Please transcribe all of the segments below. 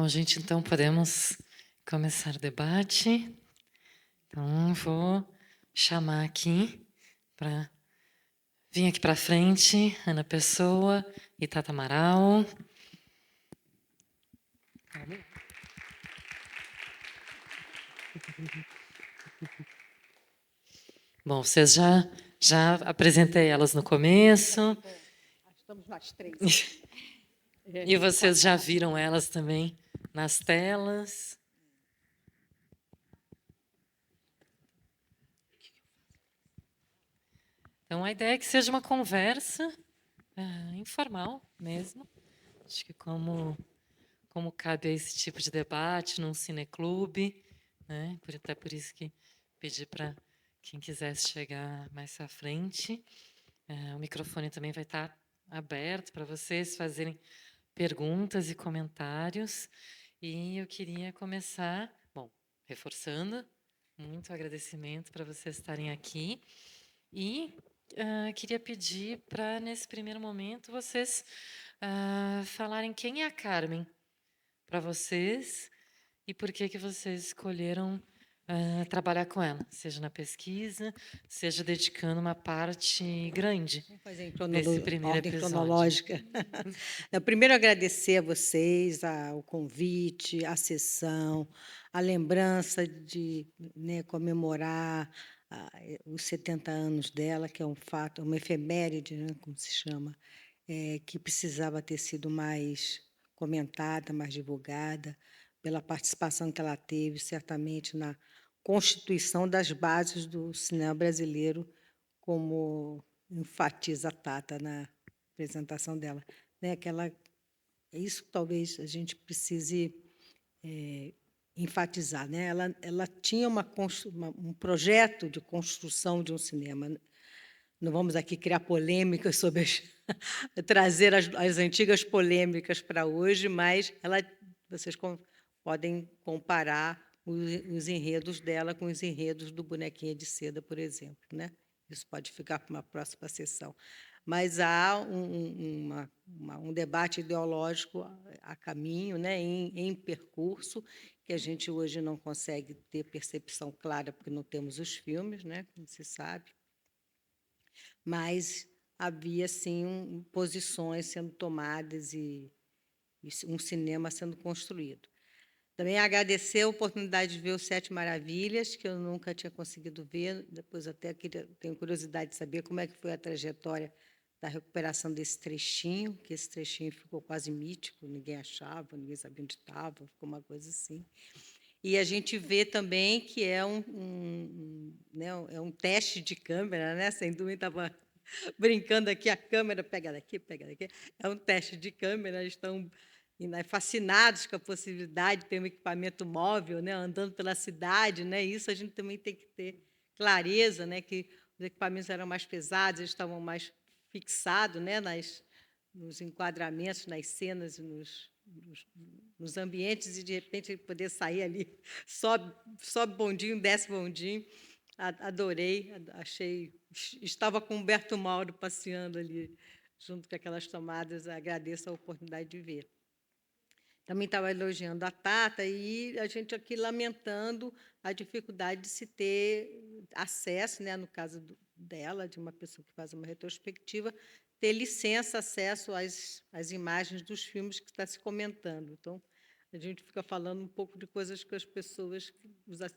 Bom, gente, então podemos começar o debate. Então, vou chamar aqui para vir aqui para frente Ana Pessoa e Tata Amaral. Bom, vocês já apresentei elas no começo. Estamos nós três. E vocês já viram elas também nas telas. Então, a ideia é que seja uma conversa informal mesmo. Acho que como cabe a esse tipo de debate num cineclube, né? Até por isso que pedi para quem quisesse chegar mais à frente. O microfone também vai estar aberto para vocês fazerem perguntas e comentários. E eu queria começar, bom, reforçando, muito agradecimento para vocês estarem aqui. E queria pedir para, nesse primeiro momento, vocês falarem quem é a Carmen para vocês e por que vocês escolheram trabalhar com ela, seja na pesquisa, seja dedicando uma parte grande Vamos fazer desse em primeiro ordem episódio. cronológica. Primeiro, agradecer a vocês o convite, a sessão, a lembrança de, né, comemorar os 70 anos dela, que é um fato, uma efeméride, né, como se chama, que precisava ter sido mais comentada, mais divulgada, pela participação que ela teve, certamente, na constituição das bases do cinema brasileiro, como enfatiza a Tata na apresentação dela, né? Isso talvez a gente precise enfatizar, né? Ela tinha um projeto de construção de um cinema. Não vamos aqui criar polêmicas sobre trazer as antigas polêmicas para hoje, mas vocês podem comparar os enredos dela com os enredos do Bonequinha de Seda, por exemplo, né? Isso pode ficar para uma próxima sessão. Mas há um debate ideológico a caminho, né, em percurso, que a gente hoje não consegue ter percepção clara, porque não temos os filmes, né, como se sabe, mas havia, sim, posições sendo tomadas e um cinema sendo construído. Também agradecer a oportunidade de ver os Sete Maravilhas, que eu nunca tinha conseguido ver, depois até tenho curiosidade de saber como é que foi a trajetória da recuperação desse trechinho, que esse trechinho ficou quase mítico, ninguém achava, ninguém sabia onde estava, ficou uma coisa assim. E a gente vê também que é né, é um teste de câmera, né? Sem dúvida, estava brincando aqui, a câmera pega daqui, pega daqui. É um teste de câmera, estão fascinados com a possibilidade de ter um equipamento móvel, né, andando pela cidade, né? Isso a gente também tem que ter clareza, né, que os equipamentos eram mais pesados, eles estavam mais fixados, né, nos enquadramentos, nas cenas, nos ambientes, e de repente ele poder sair ali, sobe bondinho, desce bondinho. Adorei, achei. Estava com o Humberto Mauro passeando ali, junto com aquelas tomadas, agradeço a oportunidade de ver. Também estava elogiando a Tata e a gente aqui lamentando a dificuldade de se ter acesso, né, no caso dela, de uma pessoa que faz uma retrospectiva, ter licença, acesso às imagens dos filmes que está se comentando. Então, a gente fica falando um pouco de coisas que as pessoas,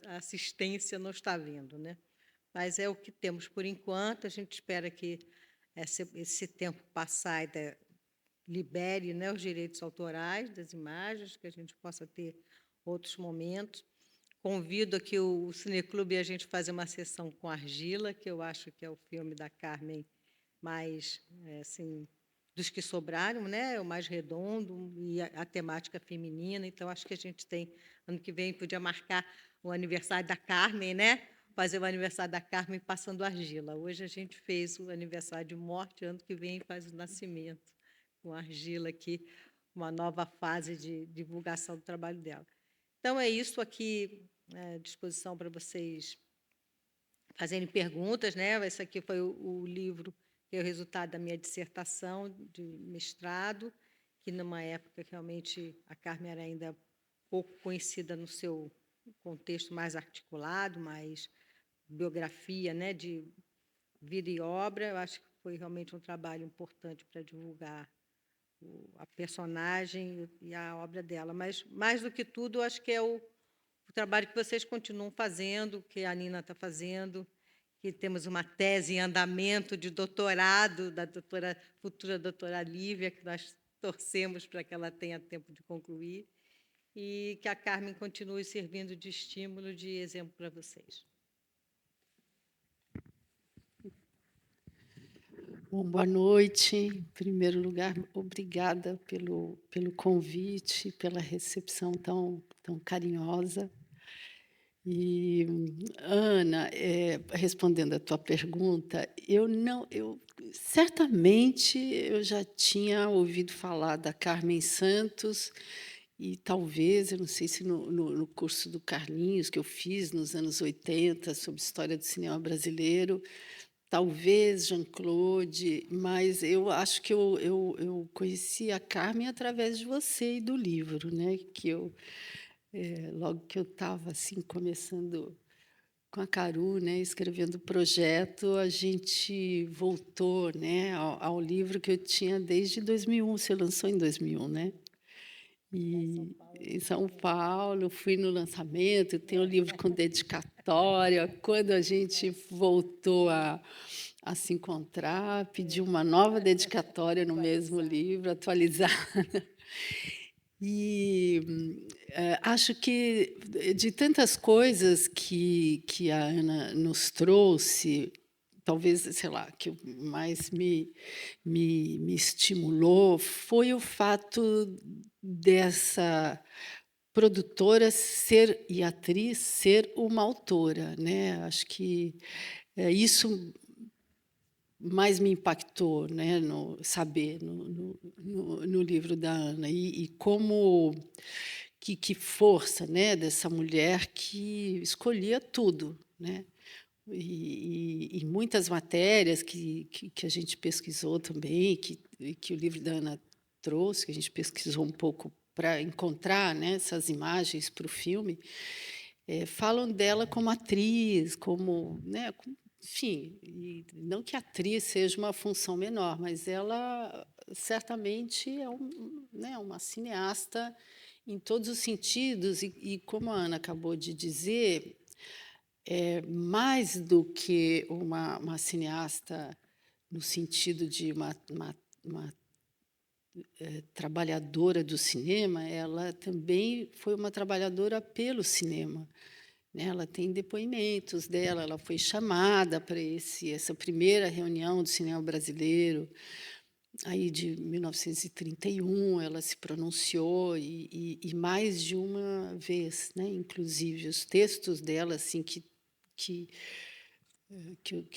a assistência não está vendo, né? Mas é o que temos por enquanto. A gente espera que esse tempo passar e libere, né, os direitos autorais das imagens, que a gente possa ter outros momentos. Convido aqui o Cineclube a gente fazer uma sessão com Argila, que eu acho que é o filme da Carmen mais, assim, dos que sobraram, né? É o mais redondo e a temática feminina. Então, acho que a gente tem, ano que vem, podia marcar o aniversário da Carmen, né? Fazer o aniversário da Carmen passando Argila. Hoje a gente fez o aniversário de morte, ano que vem faz o nascimento com Argila aqui, uma nova fase de divulgação do trabalho dela. Então, é isso aqui à disposição para vocês fazerem perguntas, né? Esse aqui foi o livro que é o resultado da minha dissertação de mestrado, que numa época que realmente a Carmen era ainda pouco conhecida no seu contexto mais articulado, mais biografia, né, de vida e obra. Eu acho que foi realmente um trabalho importante para divulgar a personagem e a obra dela. Mas, mais do que tudo, eu acho que é o trabalho que vocês continuam fazendo, que a Nina está fazendo, que temos uma tese em andamento de doutorado da futura doutora Lívia, que nós torcemos para que ela tenha tempo de concluir, e que a Carmen continue servindo de estímulo, de exemplo para vocês. Bom, boa noite. Em primeiro lugar, obrigada pelo convite, pela recepção tão carinhosa. E, Ana, respondendo à tua pergunta, certamente eu já tinha ouvido falar da Carmen Santos e talvez, eu não sei se no curso do Carlinhos, que eu fiz nos anos 80, sobre história do cinema brasileiro, talvez Jean-Claude, mas eu acho que eu conheci a Carmen através de você e do livro, né? Logo que eu estava assim começando com a Caru, né, escrevendo o projeto, a gente voltou, né, ao livro que eu tinha desde 2001. Você lançou em 2001, né? E em São Paulo, fui no lançamento, tem o livro com dedicatória. Quando a gente voltou a se encontrar, pedi uma nova dedicatória no mesmo livro, atualizada. E acho que, de tantas coisas que a Ana nos trouxe, talvez, sei lá, que mais me estimulou foi o fato dessa produtora ser e atriz ser uma autora, né? Acho que isso mais me impactou, né, no saber no livro da Ana e como que força, né, dessa mulher que escolhia tudo, né? E muitas matérias que a gente pesquisou também, que o livro da Ana trouxe, que a gente pesquisou um pouco para encontrar, né, essas imagens para o filme, falam dela como atriz, como, né, enfim, e não que a atriz seja uma função menor, mas ela certamente é né, uma cineasta em todos os sentidos, e como a Ana acabou de dizer, mais do que uma cineasta no sentido de uma trabalhadora do cinema, ela também foi uma trabalhadora pelo cinema, né? Ela tem depoimentos dela, ela foi chamada para essa primeira reunião do cinema brasileiro, aí de 1931, ela se pronunciou e mais de uma vez, né? Inclusive os textos dela, assim que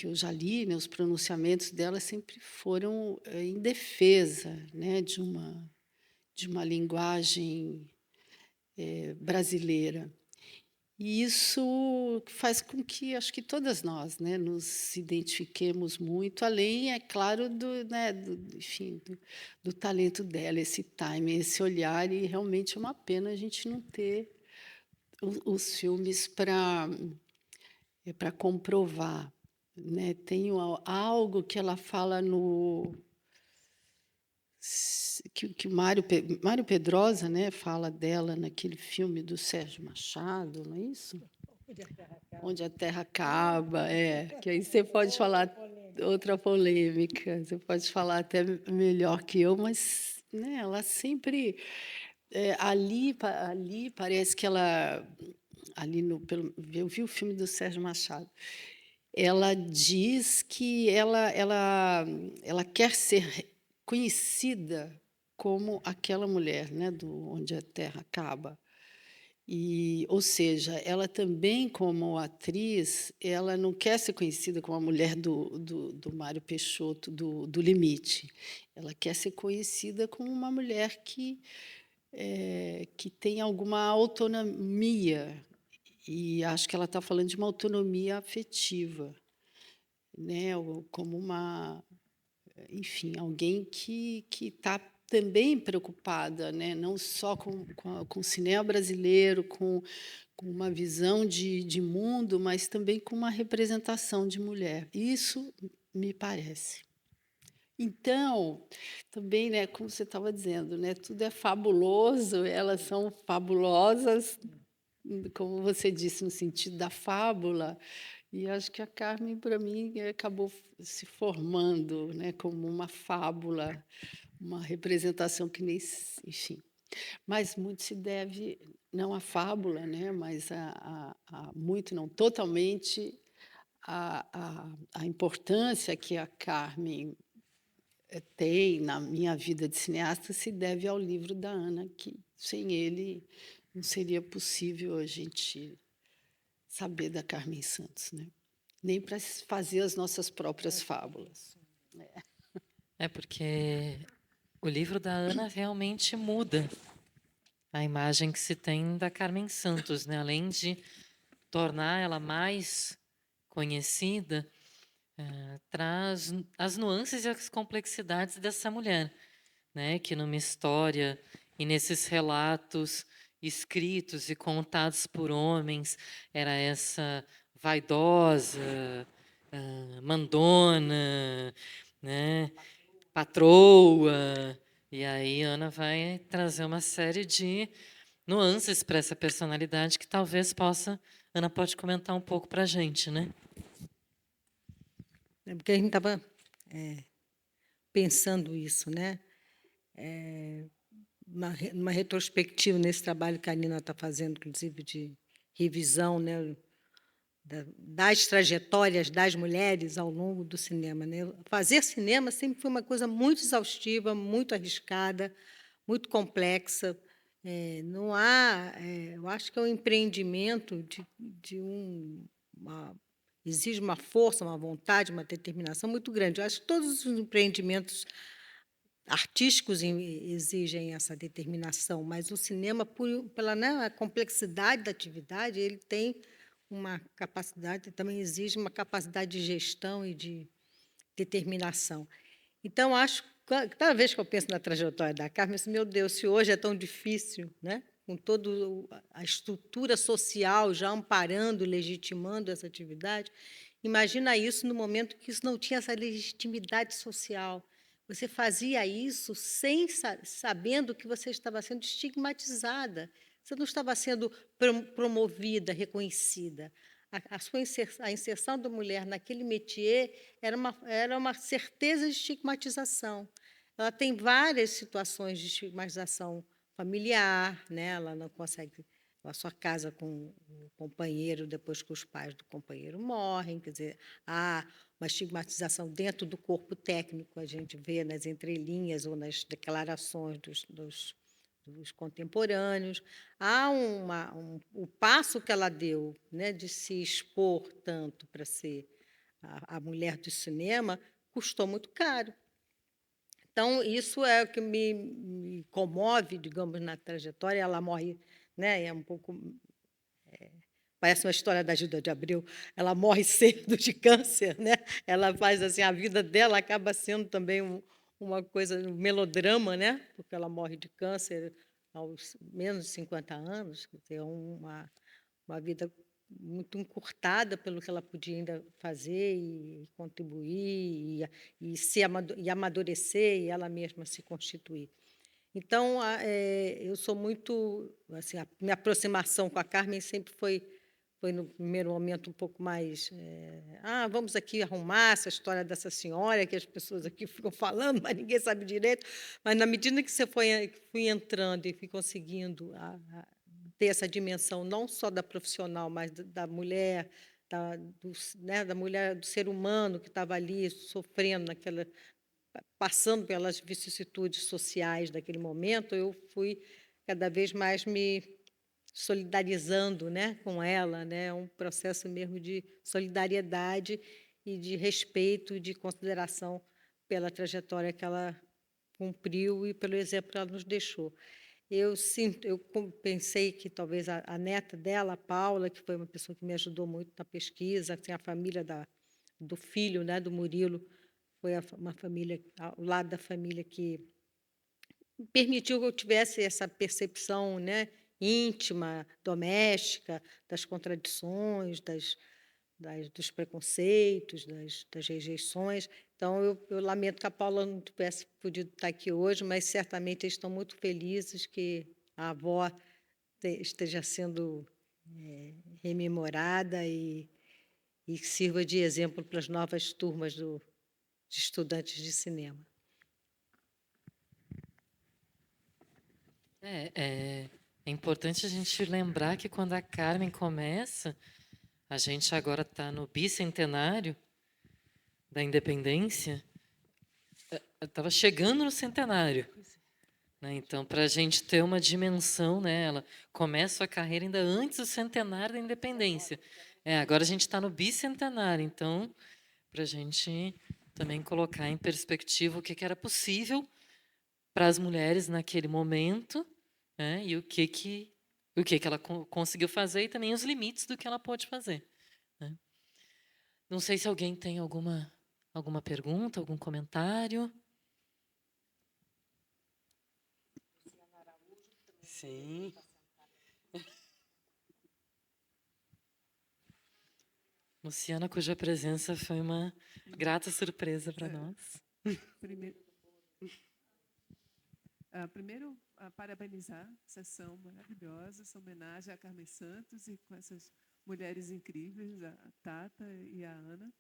eu já li, né, os pronunciamentos dela sempre foram em defesa, né, de uma linguagem brasileira. E isso faz com que, acho que todas nós, né, nos identifiquemos muito, além, é claro, né, enfim, do talento dela, esse timing, esse olhar, e realmente é uma pena a gente não ter os filmes para comprovar, né? Tem algo que ela fala que o Mário Pedrosa, né, fala dela naquele filme do Sérgio Machado, não é isso? Onde a Terra acaba, que aí você pode falar outra polêmica, você pode falar até melhor que eu, mas, né, ela sempre ali parece que ela eu vi o filme do Sérgio Machado. Ela diz que ela quer ser conhecida como aquela mulher, né, onde a Terra acaba. Ou seja, ela também, como atriz, ela não quer ser conhecida como a mulher do Mário Peixoto, do Limite. Ela quer ser conhecida como uma mulher que tem alguma autonomia, e acho que ela está falando de uma autonomia afetiva, né? Ou como enfim, alguém que está também preocupada, né, não só com o cinema brasileiro, com uma visão de mundo, mas também com uma representação de mulher. Isso me parece. Então, também, né, como você estava dizendo, né, tudo é fabuloso, elas são fabulosas, como você disse, no sentido da fábula, e acho que a Carmen, para mim, acabou se formando, né, como uma fábula, uma representação que nem enfim. Mas muito se deve, não à fábula, né, mas muito não, totalmente a importância que a Carmen tem na minha vida de cineasta se deve ao livro da Ana, que sem ele não seria possível a gente saber da Carmen Santos, né? Nem para fazer as nossas próprias fábulas. É porque o livro da Ana realmente muda a imagem que se tem da Carmen Santos, né? Além de tornar ela mais conhecida, traz as nuances e as complexidades dessa mulher, né? Que numa história e nesses relatos escritos e contados por homens era essa vaidosa, mandona, né? Patroa. E aí Ana vai trazer uma série de nuances para essa personalidade que talvez possa. Ana pode comentar um pouco para a gente, né? É porque a gente estava pensando isso, né? Uma retrospectiva nesse trabalho que a Nina está fazendo, inclusive de revisão, né, das trajetórias das mulheres ao longo do cinema, né? Fazer cinema sempre foi uma coisa muito exaustiva, muito arriscada, muito complexa. Não há, eu acho que é um empreendimento exige uma força, uma vontade, uma determinação muito grande. Eu acho que todos os empreendimentos artísticos exigem essa determinação, mas o cinema, pela, né, a complexidade da atividade, ele tem uma capacidade, também exige uma capacidade de gestão e de determinação. Então, acho que cada vez que eu penso na trajetória da Carmen, eu penso, meu Deus, se hoje é tão difícil, né, com toda a estrutura social já amparando, legitimando essa atividade, imagina isso no momento que isso não tinha essa legitimidade social. Você fazia isso sem sabendo que você estava sendo estigmatizada, você não estava sendo promovida, reconhecida. A inserção da mulher naquele métier era uma certeza de estigmatização. Ela tem várias situações de estigmatização familiar, né? Ela não consegue, ela só casa com o companheiro depois que os pais do companheiro morrem, quer dizer, há uma estigmatização dentro do corpo técnico, a gente vê nas entrelinhas ou nas declarações dos contemporâneos. Há o passo que ela deu, né, de se expor tanto para ser a mulher do cinema, custou muito caro. Então, isso é o que me comove, digamos, na trajetória. Ela morre, né, é um pouco. Parece uma história da Gilda de Abreu. Ela morre cedo de câncer, né? Ela faz assim, a vida dela acaba sendo também uma coisa, um melodrama, né? Porque ela morre de câncer aos menos de 50 anos, quer dizer, uma vida muito encurtada pelo que ela podia ainda fazer e contribuir e amadurecer e ela mesma se constituir. Então, eu sou muito, assim, a minha aproximação com a Carmen sempre foi no primeiro momento um pouco mais, vamos aqui arrumar essa história dessa senhora que as pessoas aqui ficam falando, mas ninguém sabe direito. Mas na medida que você fui entrando e fui conseguindo ter essa dimensão não só da profissional, mas da mulher, né, da mulher, do ser humano que estava ali sofrendo passando pelas vicissitudes sociais daquele momento, eu fui cada vez mais me solidarizando, né, com ela, né, um processo mesmo de solidariedade e de respeito e de consideração pela trajetória que ela cumpriu e pelo exemplo que ela nos deixou. Eu pensei que talvez a neta dela, a Paula, que foi uma pessoa que me ajudou muito na pesquisa, assim, a família do filho, né, do Murilo, foi uma família, ao lado da família que permitiu que eu tivesse essa percepção, né, íntima, doméstica, das contradições, dos preconceitos, das rejeições. Então, eu lamento que a Paula não tivesse podido estar aqui hoje, mas certamente eles estão muito felizes que a avó esteja sendo rememorada e que sirva de exemplo para as novas turmas de estudantes de cinema. É importante a gente lembrar que quando a Carmen começa, a gente agora está no bicentenário da independência, estava chegando no centenário. Né? Então, para a gente ter uma dimensão, né, ela começa a carreira ainda antes do centenário da independência. Agora a gente está no bicentenário, então, para a gente também colocar em perspectiva o que era possível para as mulheres naquele momento, né, e o que ela conseguiu fazer e também os limites do que ela pôde fazer. Né? Não sei se alguém tem alguma pergunta, algum comentário. Sim. Luciana, cuja presença foi uma grata surpresa para nós. Primeiro, parabenizar a sessão maravilhosa, essa homenagem a Carmen Santos e com essas mulheres incríveis, a Tata e a Ana.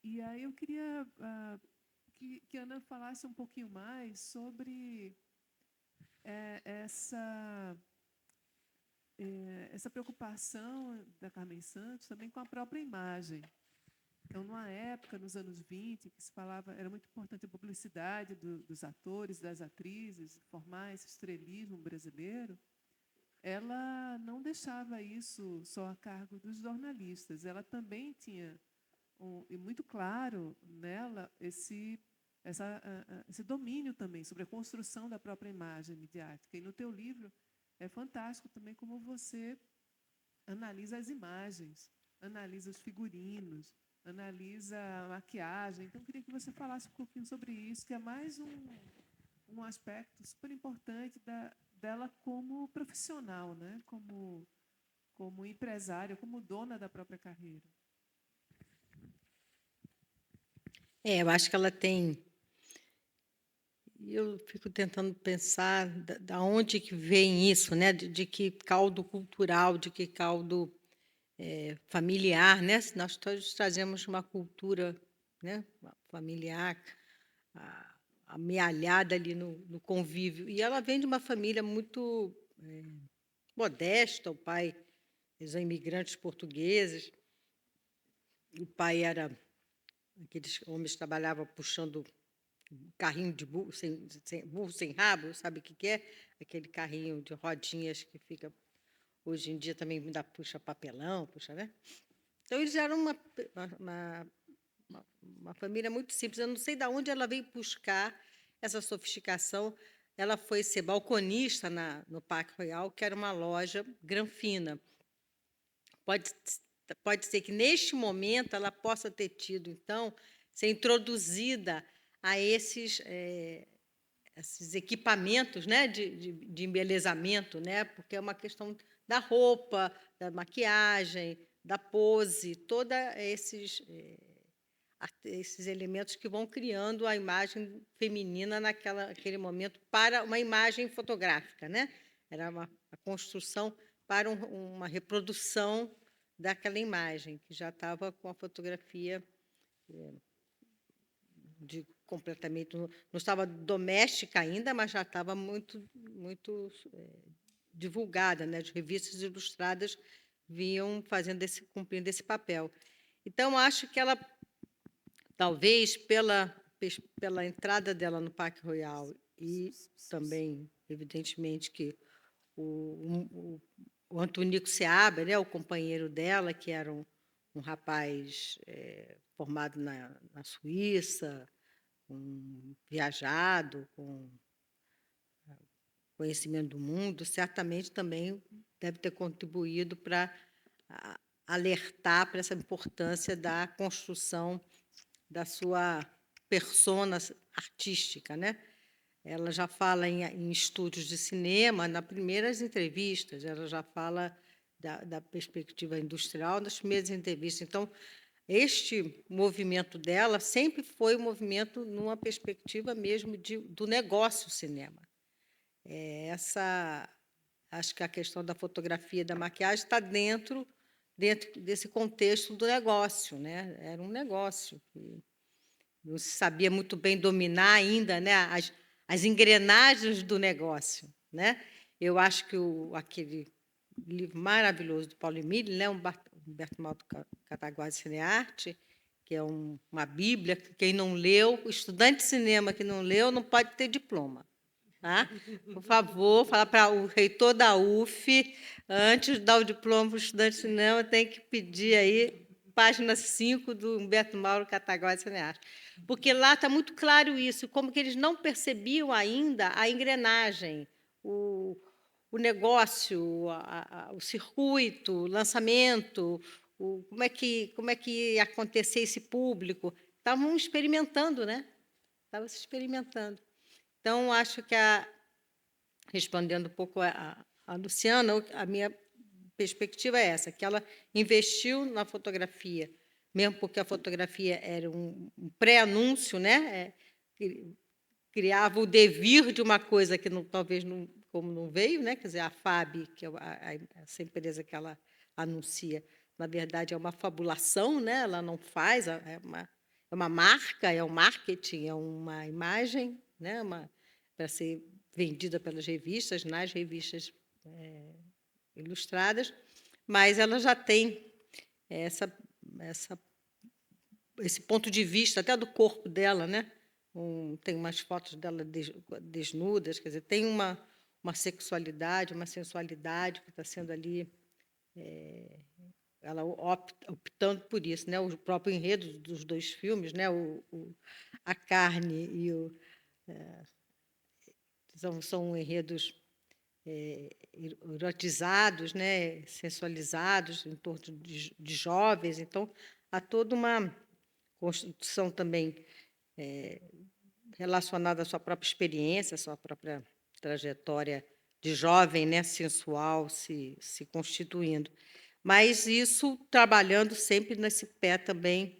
E aí eu queria que a Ana falasse um pouquinho mais sobre essa preocupação da Carmen Santos também com a própria imagem. Então, numa época, nos anos 20, que se falava, era muito importante a publicidade dos atores, das atrizes, formar esse estrelismo brasileiro, ela não deixava isso só a cargo dos jornalistas. Ela também tinha, e muito claro nela, esse domínio também sobre a construção da própria imagem midiática. E no teu livro é fantástico também como você analisa as imagens, analisa os figurinos, analisa a maquiagem. Então, eu queria que você falasse um pouquinho sobre isso, que é mais um aspecto super importante dela como profissional, né? Como empresária, como dona da própria carreira. Eu acho que ela tem... Eu fico tentando pensar da onde que vem isso, né? De que caldo cultural, de que caldo familiar, né? Nós todos trazemos uma cultura, né, familiar, amealhada ali no convívio. E ela vem de uma família muito modesta. O pai, eles são imigrantes portugueses. O pai era aqueles homens que trabalhavam puxando carrinho de burro burro sem rabo, sabe o que é? Aquele carrinho de rodinhas que fica... Hoje em dia também ainda puxa papelão, puxa, né? Então, eles eram uma família muito simples. Eu não sei de onde ela veio buscar essa sofisticação. Ela foi ser balconista no Parque Royal, que era uma loja granfina. Pode ser que, neste momento, ela possa ter tido, então, ser introduzida a esses equipamentos, né, de embelezamento, né, porque é uma questão da roupa, da maquiagem, da pose, todos esses elementos que vão criando a imagem feminina naquele momento para uma imagem fotográfica, né? Era uma construção para uma reprodução daquela imagem, que já estava com a fotografia completamente... Não estava doméstica ainda, mas já estava muito divulgada, né? As revistas ilustradas vinham cumprindo esse papel. Então, acho que ela, talvez pela entrada dela no Parque Royal e também, evidentemente, que o Antônico Seabra, né, o companheiro dela, que era um rapaz formado na Suíça, viajado, com conhecimento do mundo, certamente também deve ter contribuído para alertar para essa importância da construção da sua persona artística, né? ela já fala em estúdios de cinema, nas primeiras entrevistas, ela já fala da perspectiva industrial nas primeiras entrevistas. Então, este movimento dela sempre foi um movimento numa perspectiva mesmo do negócio cinema. Acho que a questão da fotografia e da maquiagem está dentro desse contexto do negócio, né? Era um negócio que não se sabia muito bem dominar ainda, né? As engrenagens do negócio, né? Eu acho que aquele livro maravilhoso do Paulo Emílio, né? Humberto Malto Cataguases Cinearte, que é uma bíblia, que quem não leu, o estudante de cinema que não leu, não pode ter diploma. Tá? Por favor, fala para o reitor da UF, antes de dar o diploma para o estudante de cinema, tem que pedir aí página 5 do Humberto Mauro Cataguases Cinearte. Porque lá está muito claro isso, como que eles não percebiam ainda a engrenagem, o negócio, o circuito, o lançamento, como é que ia acontecer esse público. Estavam experimentando, né? Estavam se experimentando. Então, acho que, respondendo um pouco a Luciana, a minha perspectiva é essa, que ela investiu na fotografia, mesmo porque a fotografia era um pré-anúncio, né? Criava o devir de uma coisa que talvez como não veio, né? Quer dizer, a FAB, que é essa empresa que ela anuncia, na verdade é uma fabulação, né? Ela não faz, é uma marca, é um marketing, é uma imagem, né? Para ser vendida pelas revistas, nas revistas ilustradas, mas ela já tem esse ponto de vista até do corpo dela, né? Tem umas fotos dela desnudas, quer dizer, tem uma sexualidade, uma sensualidade que está sendo ali, ela optando por isso, né? O próprio enredo dos dois filmes, né? A carne e são enredos erotizados, né? Sensualizados, em torno de jovens. Então, há toda uma construção também relacionada à sua própria experiência, à sua própria trajetória de jovem, né? Sensual, se constituindo. Mas isso trabalhando sempre nesse pé também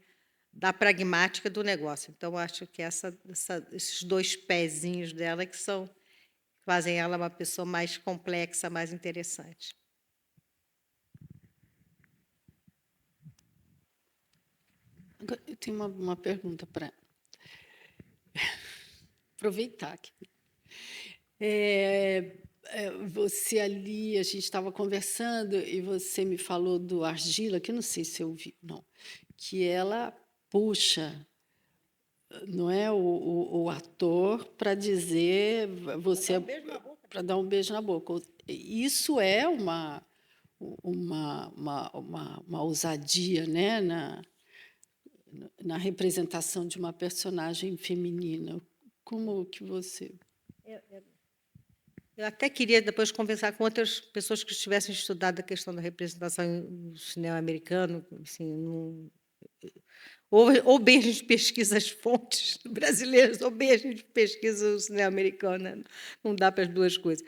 da pragmática do negócio. Então, acho que esses dois pezinhos dela que fazem ela uma pessoa mais complexa, mais interessante. Agora, eu tenho uma pergunta para aproveitar aqui. Você ali, a gente estava conversando e você me falou do Argila, que eu não sei se eu vi, não, que ela puxa, não é, o ator para dizer você para dar um beijo na boca. Isso é uma ousadia, né, na representação de uma personagem feminina. Como que você... Eu até queria depois conversar com outras pessoas que tivessem estudado a questão da representação no cinema americano, assim, ou bem a gente pesquisa as fontes brasileiras, ou bem a gente pesquisa o cinema americano, né? Não dá para as duas coisas.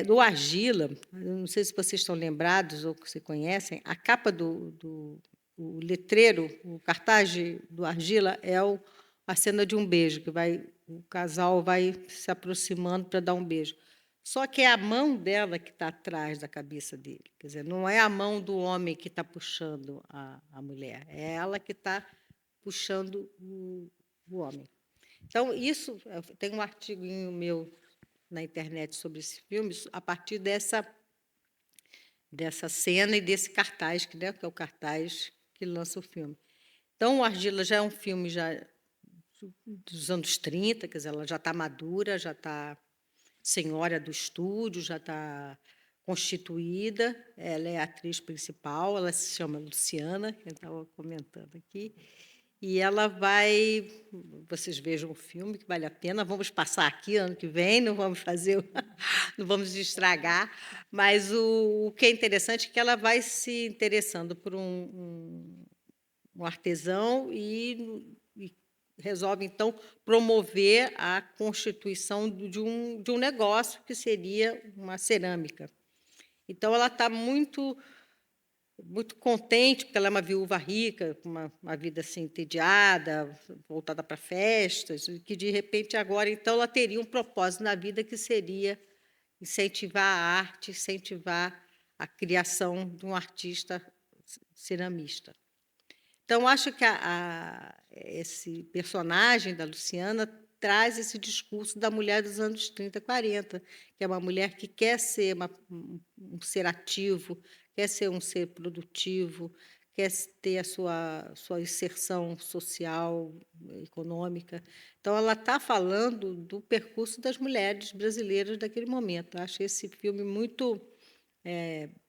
Do Argila, não sei se vocês estão lembrados ou se conhecem, a capa o letreiro, o cartaz do Argila é a cena de um beijo, que o casal vai se aproximando para dar um beijo. Só que é a mão dela que está atrás da cabeça dele. Quer dizer, não é a mão do homem que está puxando a mulher, é ela que está puxando o homem. Então, isso, tem um artiguinho meu na internet sobre esse filme, a partir dessa cena e desse cartaz, né, que é o cartaz que lança o filme. Então, o Argila já é um filme dos anos 30, quer dizer, ela já está madura, já está senhora do estúdio, já está constituída, ela é a atriz principal, ela se chama Luciana, que eu estava comentando aqui, e ela vocês vejam o filme, que vale a pena, vamos passar aqui ano que vem, não vamos não vamos estragar, mas o que é interessante é que ela vai se interessando por um artesão e resolve, então, promover a constituição de um negócio, que seria uma cerâmica. Então, ela está muito contente, porque ela é uma viúva rica, com uma vida assim, entediada, voltada para festas, e que, de repente, agora, então, ela teria um propósito na vida, que seria incentivar a arte, incentivar a criação de um artista ceramista. Então, acho que esse personagem da Luciana traz esse discurso da mulher dos anos 30, 40, que é uma mulher que quer ser um ser ativo, quer ser um ser produtivo, quer ter a sua inserção social, econômica. Então, ela está falando do percurso das mulheres brasileiras daquele momento. Eu acho esse filme muito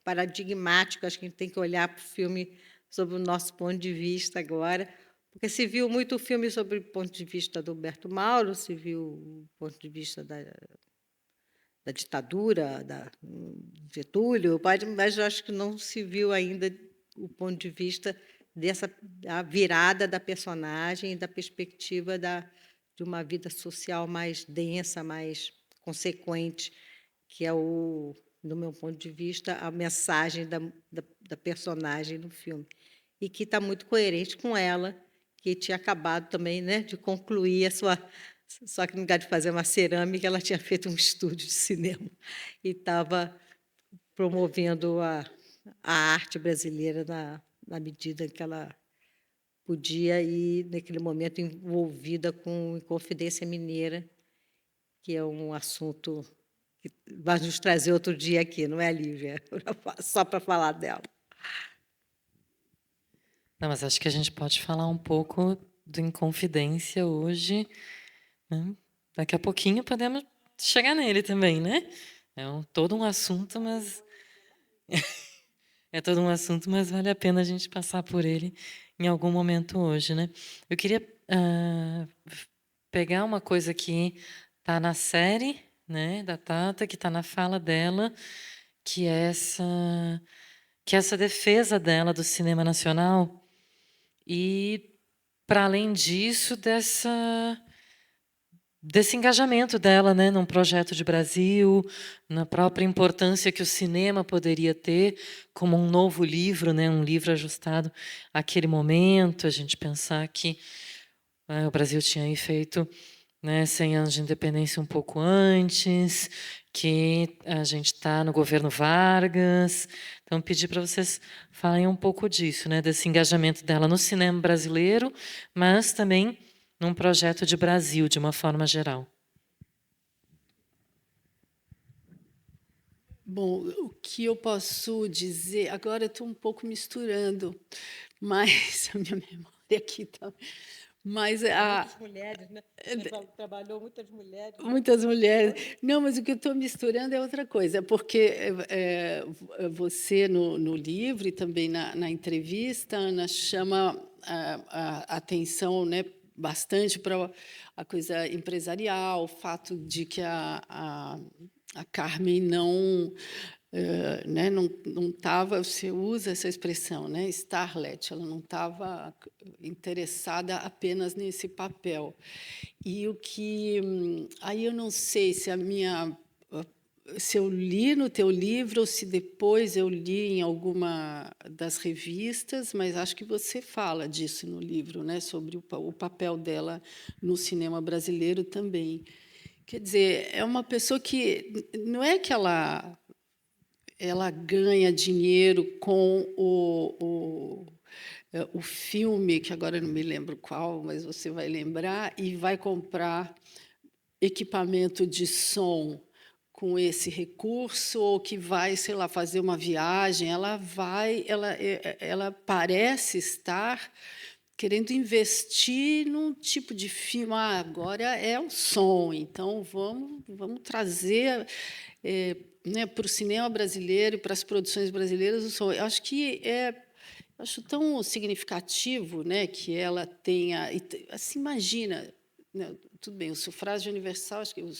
paradigmático. Acho que a gente tem que olhar para o filme sob o nosso ponto de vista agora, porque se viu muito filme sobre o ponto de vista do Humberto Mauro, se viu o ponto de vista da ditadura, da Getúlio, mas eu acho que não se viu ainda o ponto de vista a virada da personagem e da perspectiva de uma vida social mais densa, mais consequente, que é, do meu ponto de vista, a mensagem da personagem no filme. E que está muito coerente com ela, que tinha acabado também, né, de concluir a sua... Só que, no lugar de fazer uma cerâmica, ela tinha feito um estúdio de cinema e estava promovendo a arte brasileira na medida que ela podia, e, naquele momento, envolvida com Inconfidência Mineira, que é um assunto que vai nos trazer outro dia aqui, não é, Lívia? Só para falar dela. Não, mas acho que a gente pode falar um pouco do Inconfidência hoje, né? Daqui a pouquinho podemos chegar nele também, né? Todo um assunto, mas é todo um assunto, mas vale a pena a gente passar por ele em algum momento hoje, né? Eu queria pegar uma coisa que está na série, né, da Tata, que está na fala dela, que é essa defesa dela do cinema nacional. E, para além disso, desse engajamento dela, né, num projeto de Brasil, na própria importância que o cinema poderia ter como um novo livro, né, um livro ajustado àquele momento. A gente pensar que o Brasil tinha aí feito, né, 100 anos de independência um pouco antes, que a gente está no governo Vargas. Então, pedir para vocês falarem um pouco disso, né, desse engajamento dela no cinema brasileiro, mas também num projeto de Brasil, de uma forma geral. Bom, o que eu posso dizer... Agora eu estou um pouco misturando, mas a minha memória aqui está... Mas Muitas mulheres, né? Você trabalhou muitas mulheres. muitas mulheres. Não, mas o que eu estou misturando é outra coisa, porque você, no livro e também na entrevista, Ana, chama a atenção, né, bastante para a coisa empresarial, o fato de que a Carmen não estava, você usa essa expressão, né, starlet, ela não estava interessada apenas nesse papel. E aí eu não sei se eu li no teu livro ou se depois eu li em alguma das revistas, mas acho que você fala disso no livro, né, sobre o papel dela no cinema brasileiro também. Quer dizer, é uma pessoa que não é que ela ganha dinheiro com o filme, que agora eu não me lembro qual, mas você vai lembrar, e vai comprar equipamento de som com esse recurso, ou que vai, sei lá, fazer uma viagem. Ela parece estar querendo investir num tipo de filme. Agora é o som, então vamos trazer né, para o cinema brasileiro e para as produções brasileiras o som. Eu acho que acho tão significativo, né, que ela tenha... Assim, imagina, né, tudo bem, o sufrágio universal, acho que o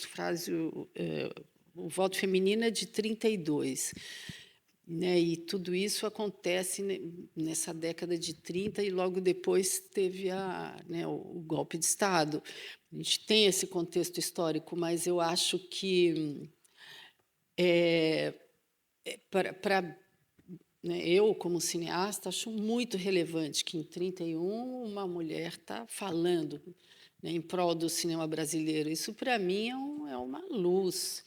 voto feminino é de 32. né? E tudo isso acontece nessa década de 30 e logo depois teve né, o golpe de Estado. A gente tem esse contexto histórico, mas eu acho que para né, eu, como cineasta, acho muito relevante que em 31 uma mulher está falando, né, em prol do cinema brasileiro. Isso, para mim, é uma luz.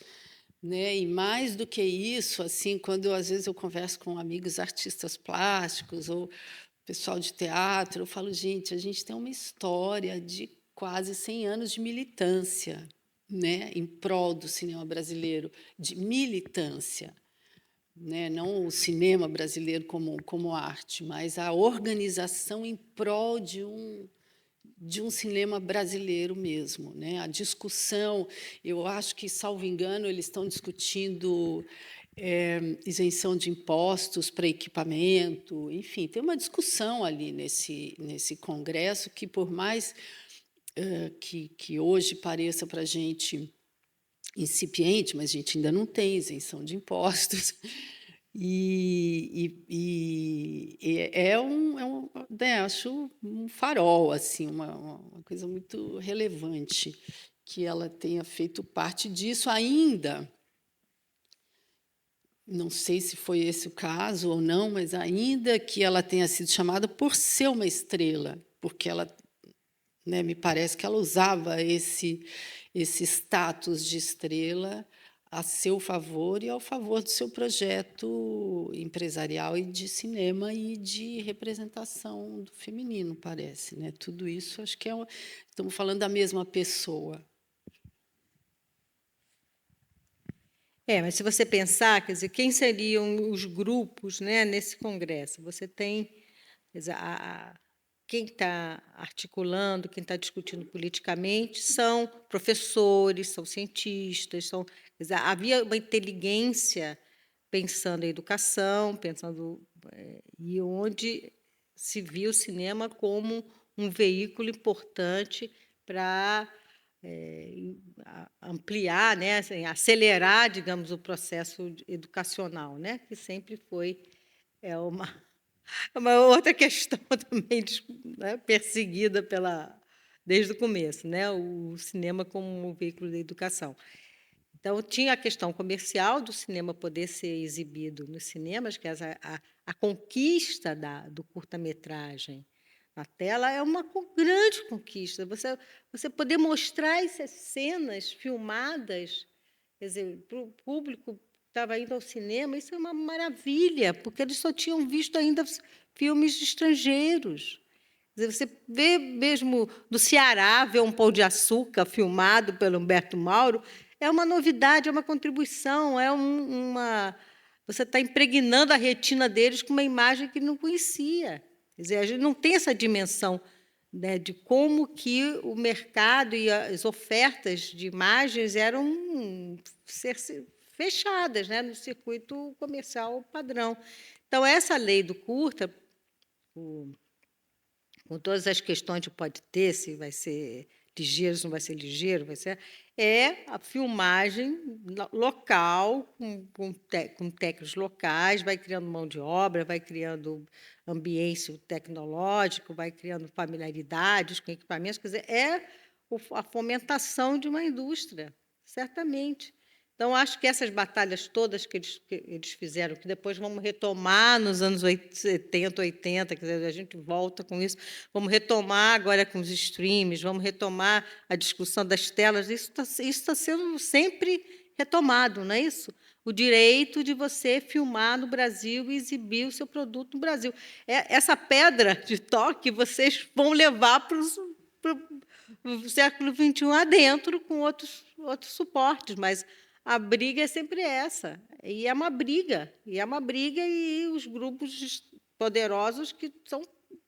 Né? E mais do que isso, assim, quando às vezes eu converso com amigos artistas plásticos ou pessoal de teatro, eu falo, gente, a gente tem uma história de quase 100 anos de militância, né, em prol do cinema brasileiro, de militância, né, não o cinema brasileiro como arte, mas a organização em prol de um cinema brasileiro mesmo, né? A discussão, eu acho que, salvo engano, eles estão discutindo isenção de impostos para equipamento, enfim, tem uma discussão ali nesse congresso que, por mais que hoje pareça para a gente incipiente, mas a gente ainda não tem isenção de impostos. E né, acho um farol, assim, uma coisa muito relevante que ela tenha feito parte disso ainda. Não sei se foi esse o caso ou não, mas ainda que ela tenha sido chamada por ser uma estrela, porque ela, né, me parece que ela usava esse status de estrela a seu favor e ao favor do seu projeto empresarial e de cinema e de representação do feminino, parece, né? Tudo isso, acho que estamos falando da mesma pessoa. Mas se você pensar, quer dizer, quem seriam os grupos, né, nesse congresso? Você tem, quer dizer, quem está articulando, quem está discutindo politicamente, são professores, são cientistas, quer dizer, havia uma inteligência pensando em educação, e onde se viu o cinema como um veículo importante para ampliar, né, assim, acelerar, digamos, o processo educacional, né, que sempre foi uma outra questão também, né, perseguida desde o começo, né, o cinema como um veículo da educação. Então, tinha a questão comercial do cinema poder ser exibido nos cinemas, que a conquista do curta-metragem na tela é uma grande conquista. Você poder mostrar essas cenas filmadas, quer dizer, para o público que estava indo ao cinema, isso é uma maravilha, porque eles só tinham visto ainda filmes estrangeiros. Quer dizer, você vê mesmo do Ceará, ver um Pão de Açúcar filmado pelo Humberto Mauro, é uma novidade, é uma contribuição, você está impregnando a retina deles com uma imagem que não conhecia. Quer dizer, a gente não tem essa dimensão, né, de como que o mercado e as ofertas de imagens eram fechadas, né, no circuito comercial padrão. Então, essa lei do curta, com todas as questões que pode ter, se vai ser ligeiro, se não vai ser ligeiro, a filmagem local, com técnicos locais, vai criando mão de obra, vai criando ambiente tecnológico, vai criando familiaridades com equipamentos, quer dizer, a fomentação de uma indústria, certamente. Então, acho que essas batalhas todas que eles fizeram, que depois vamos retomar nos anos 70, 80, quer dizer, a gente volta com isso, vamos retomar agora com os streams, vamos retomar a discussão das telas, isso está sendo sempre retomado, não é isso? O direito de você filmar no Brasil e exibir o seu produto no Brasil. Essa pedra de toque vocês vão levar para o século XXI adentro, com outros suportes, mas a briga é sempre essa. E é uma briga, e os grupos poderosos que são,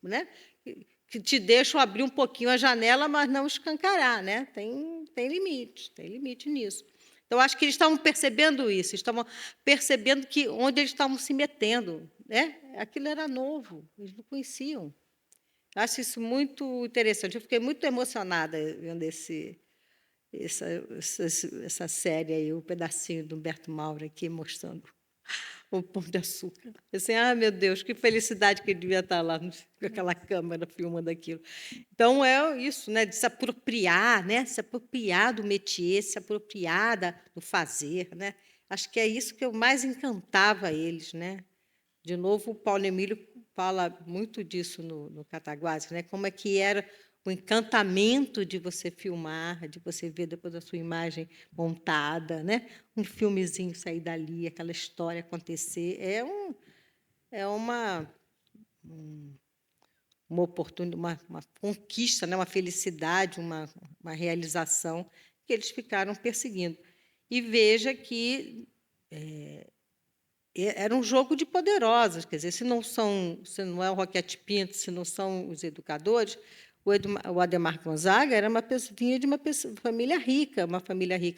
né, que te deixam abrir um pouquinho a janela, mas não escancarar, né? Tem limite nisso. Então, acho que eles estavam percebendo isso, estavam percebendo que onde eles estavam se metendo, né? Aquilo era novo, eles não conheciam. Acho isso muito interessante. Eu fiquei muito emocionada vendo essa série aí, o pedacinho do Humberto Mauro aqui mostrando o Pão de Açúcar. Assim, meu Deus, que felicidade que ele devia estar lá com aquela câmera filmando aquilo. Então, é isso, né, de se apropriar, né, se apropriar do métier, se apropriar do fazer. Né? Acho que é isso que eu mais encantava eles. Né? De novo, o Paulo Emílio fala muito disso no Cataguases, né? Como é que era o encantamento de você filmar, de você ver depois a sua imagem montada, né? Um filmezinho sair dali, aquela história acontecer. É uma oportunidade, uma conquista, né? Uma felicidade, uma realização que eles ficaram perseguindo. E veja que era um jogo de poderosas, quer dizer, se não é o Roquete Pinto, se não são os educadores, o Adhemar Gonzaga vinha de uma família rica,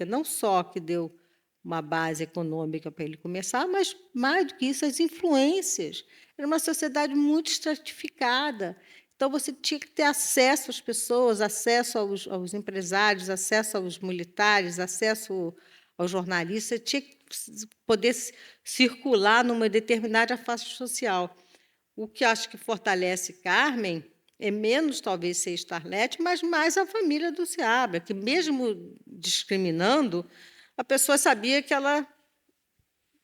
não só que deu uma base econômica para ele começar, mas, mais do que isso, as influências. Era uma sociedade muito estratificada. Então, você tinha que ter acesso às pessoas, acesso aos empresários, acesso aos militares, acesso aos jornalistas, você tinha que poder circular numa determinada faixa social. O que acho que fortalece Carmen é menos, talvez, ser Starlet, mas mais a família do Seabra, que, mesmo discriminando, a pessoa sabia que ela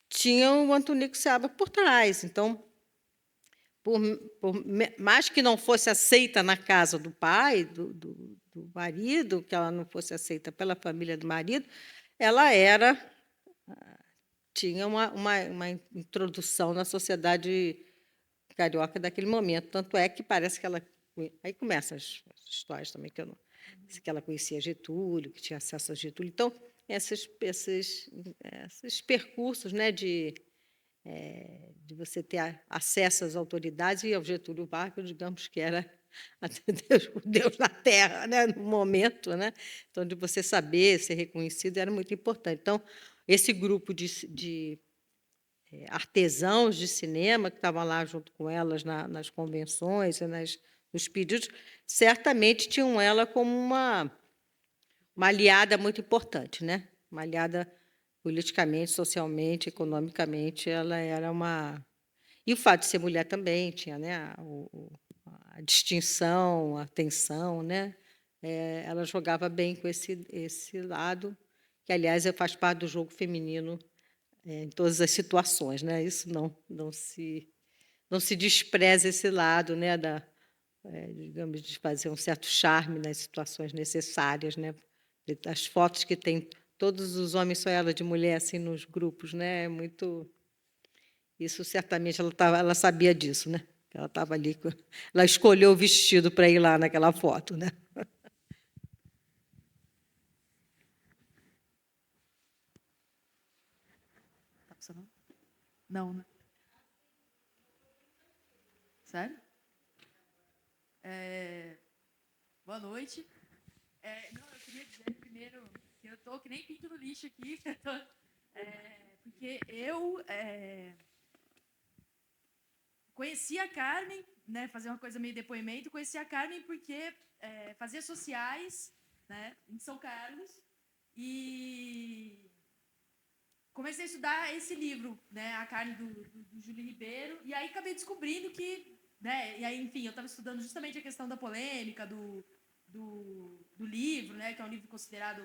tinha o Antonico Seabra por trás. Então, por mais que não fosse aceita na casa do pai, do marido, que ela não fosse aceita pela família do marido, ela tinha uma introdução na sociedade carioca daquele momento. Tanto é que parece que ela... Aí começam as histórias também, que ela conhecia Getúlio, que tinha acesso a Getúlio. Então, esses percursos, né, de você ter acesso às autoridades, e ao Getúlio Vargas, digamos que era o Deus na Terra, né, no momento. Né? Então, de você saber, ser reconhecido, era muito importante. Então, esse grupo de artesãos de cinema que estavam lá junto com elas nas convenções e nos pedidos, certamente tinham ela como uma aliada muito importante, né? Uma aliada politicamente, socialmente, economicamente, ela era uma... E o fato de ser mulher também tinha, né, a distinção, a atenção, né? Ela jogava bem com esse lado, que, aliás, faz parte do jogo feminino em todas as situações. Né? Isso não se despreza esse lado, né, digamos, de fazer um certo charme nas situações necessárias. Né? As fotos que tem todos os homens, só ela de mulher, assim, nos grupos, né? É muito... Isso, certamente, ela sabia disso, né? Ela estava ali, ela escolheu o vestido para ir lá naquela foto, né? Tá funcionando? Não, né? Sério? Boa noite. Não, eu queria dizer primeiro que eu estou que nem pinto no lixo aqui, porque eu conheci a Carmen, né, fazer uma coisa meio depoimento, conheci a Carmen porque fazia sociais, né, em São Carlos, e comecei a estudar esse livro, né, A Carne do Júlio Ribeiro, e aí acabei descobrindo que, né, e aí, enfim, eu estava estudando justamente a questão da polêmica do livro, né, que é um livro considerado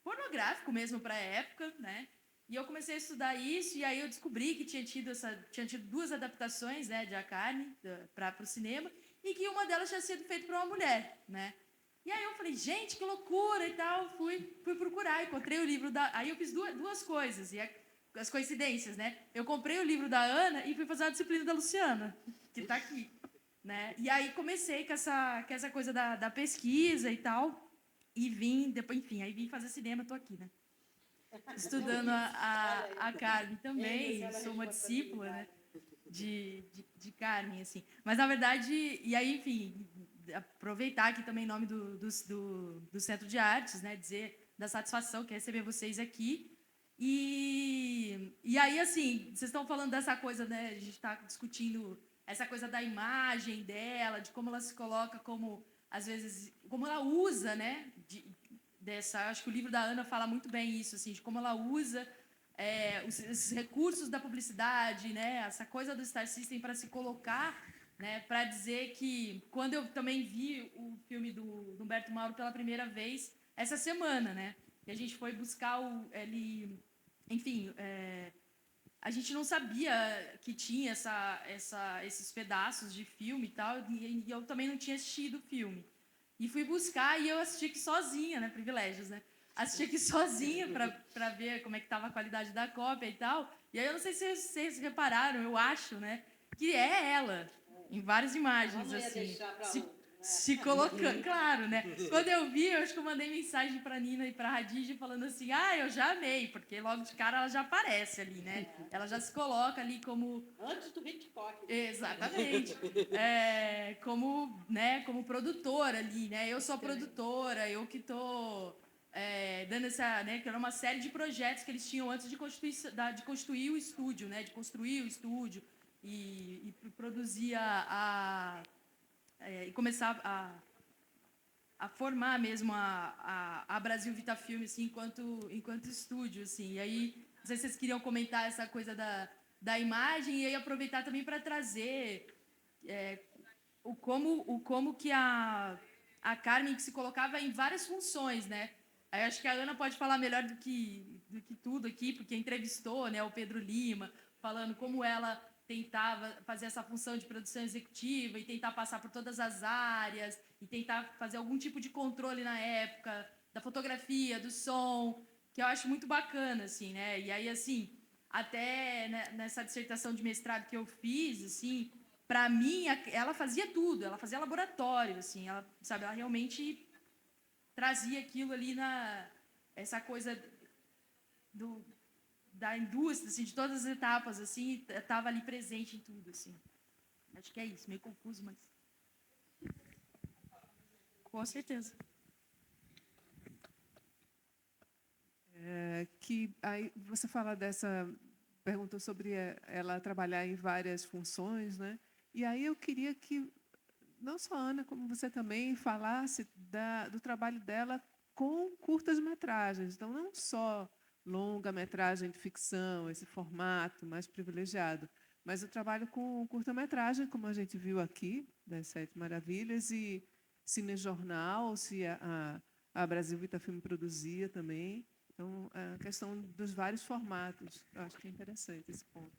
pornográfico mesmo para a época, né, e eu comecei a estudar isso, e aí eu descobri que tinha tido duas adaptações, né, de A Carne para o cinema, e que uma delas tinha sido feita por uma mulher, né. E aí eu falei, gente, que loucura e tal, fui procurar, encontrei o livro da... Aí eu fiz duas coisas, e as coincidências, né? Eu comprei o livro da Ana e fui fazer a disciplina da Luciana, que está aqui, né? E aí comecei com essa coisa da pesquisa e tal, e vim, depois, enfim, aí vim fazer cinema, estou aqui, né? Estudando a Carmen também, sou uma discípula, né? De Carmen, assim. Mas, na verdade, e aí, enfim, aproveitar aqui também em nome do Centro de Artes, né, dizer da satisfação que é receber vocês aqui. E aí, assim, vocês estão falando dessa coisa, né, a gente está discutindo essa coisa da imagem dela, de como ela se coloca como, às vezes, como ela usa, né, acho que o livro da Ana fala muito bem isso, assim, de como ela usa esses recursos da publicidade, né? Essa coisa do Star System para se colocar, né? Para dizer que quando eu também vi o filme do Humberto Mauro pela primeira vez essa semana, né? E a gente foi buscar ele, enfim, a gente não sabia que tinha esses pedaços de filme e tal, e eu também não tinha assistido o filme. E fui buscar e eu assisti aqui sozinha, né? Privilégios, né? Assisti aqui sozinha para ver como é que estava a qualidade da cópia e tal. E aí eu não sei se vocês repararam, eu acho, né? Que é ela, em várias imagens, assim. Se colocando, claro, né? Quando eu vi, eu acho que eu mandei mensagem para Nina e para Radija falando assim: eu já amei, porque logo de cara ela já aparece ali, né? Ela já se coloca ali como. Antes do Hitchcock. Exatamente. Como produtora ali, né? Eu sou a produtora, eu que estou dando essa, né? Que era uma série de projetos que eles tinham antes de construir o estúdio, né? De construir o estúdio e produzir e começar a formar mesmo a Brasil Vita Filme, assim, enquanto estúdio, assim. E aí, não sei se vocês queriam comentar essa coisa da imagem e aí aproveitar também para trazer o como que a Carmen que se colocava em várias funções, né? Aí acho que a Ana pode falar melhor do que tudo aqui, porque entrevistou, né, o Pedro Lima, falando como ela tentava fazer essa função de produção executiva e tentar passar por todas as áreas e tentar fazer algum tipo de controle na época da fotografia, do som, que eu acho muito bacana, assim, né? E aí, assim, até nessa dissertação de mestrado que eu fiz, assim, para mim, ela fazia tudo, ela fazia laboratório, assim, ela, sabe, ela realmente trazia aquilo ali essa coisa da indústria, assim, de todas as etapas, assim, estava ali presente em tudo, assim. Acho que é isso, meio confuso, mas com certeza. Que aí você fala perguntou sobre ela trabalhar em várias funções, né? E aí eu queria que não só a Ana, como você também falasse do trabalho dela com curtas-metragens. Então, não só longa-metragem de ficção, esse formato mais privilegiado, mas o trabalho com curta-metragem, como a gente viu aqui, das Sete Maravilhas, e cinejornal, se a Brasil Vita Filme produzia também. Então, a questão dos vários formatos, eu acho que é interessante esse ponto.